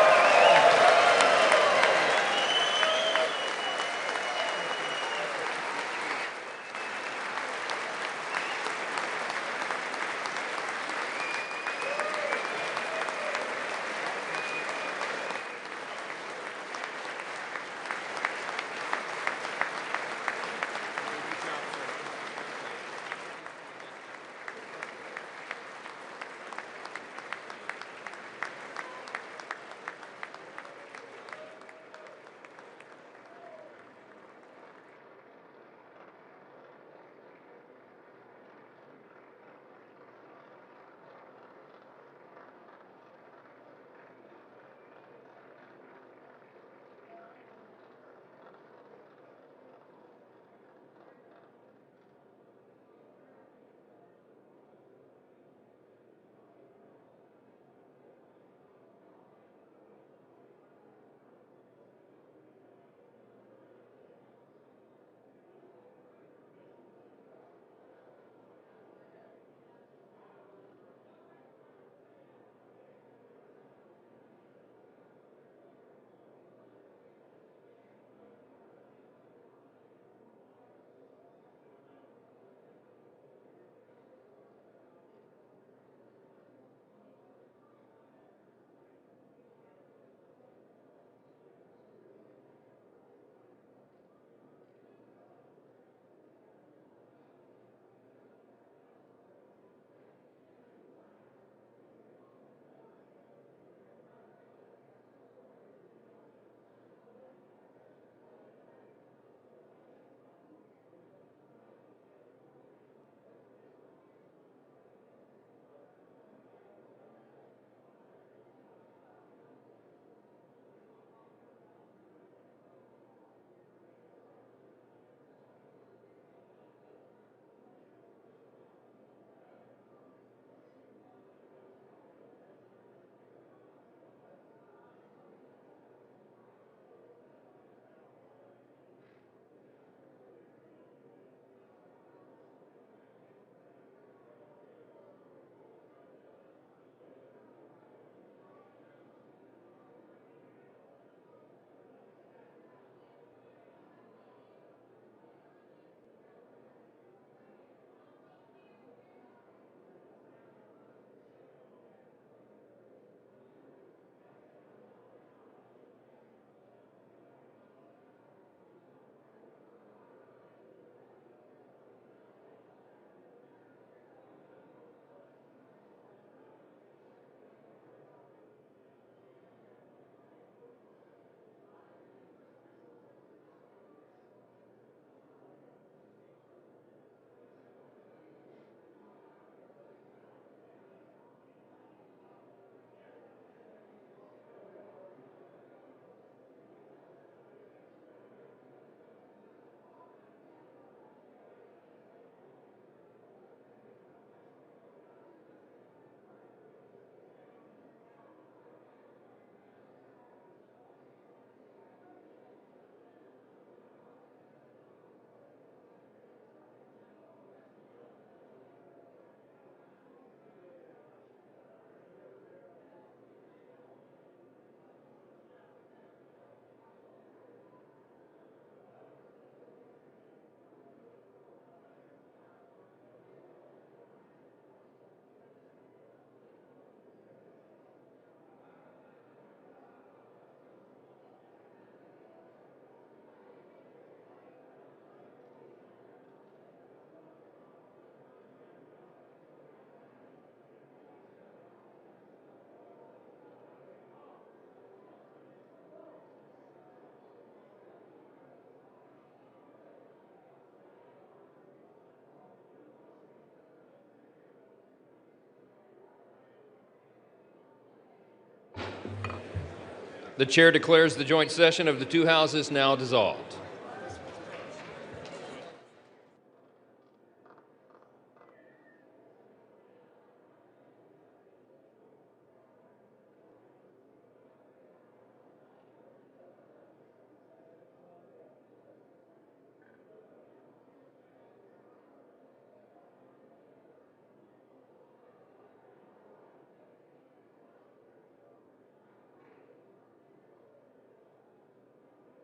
The chair declares the joint session of the two houses now dissolved.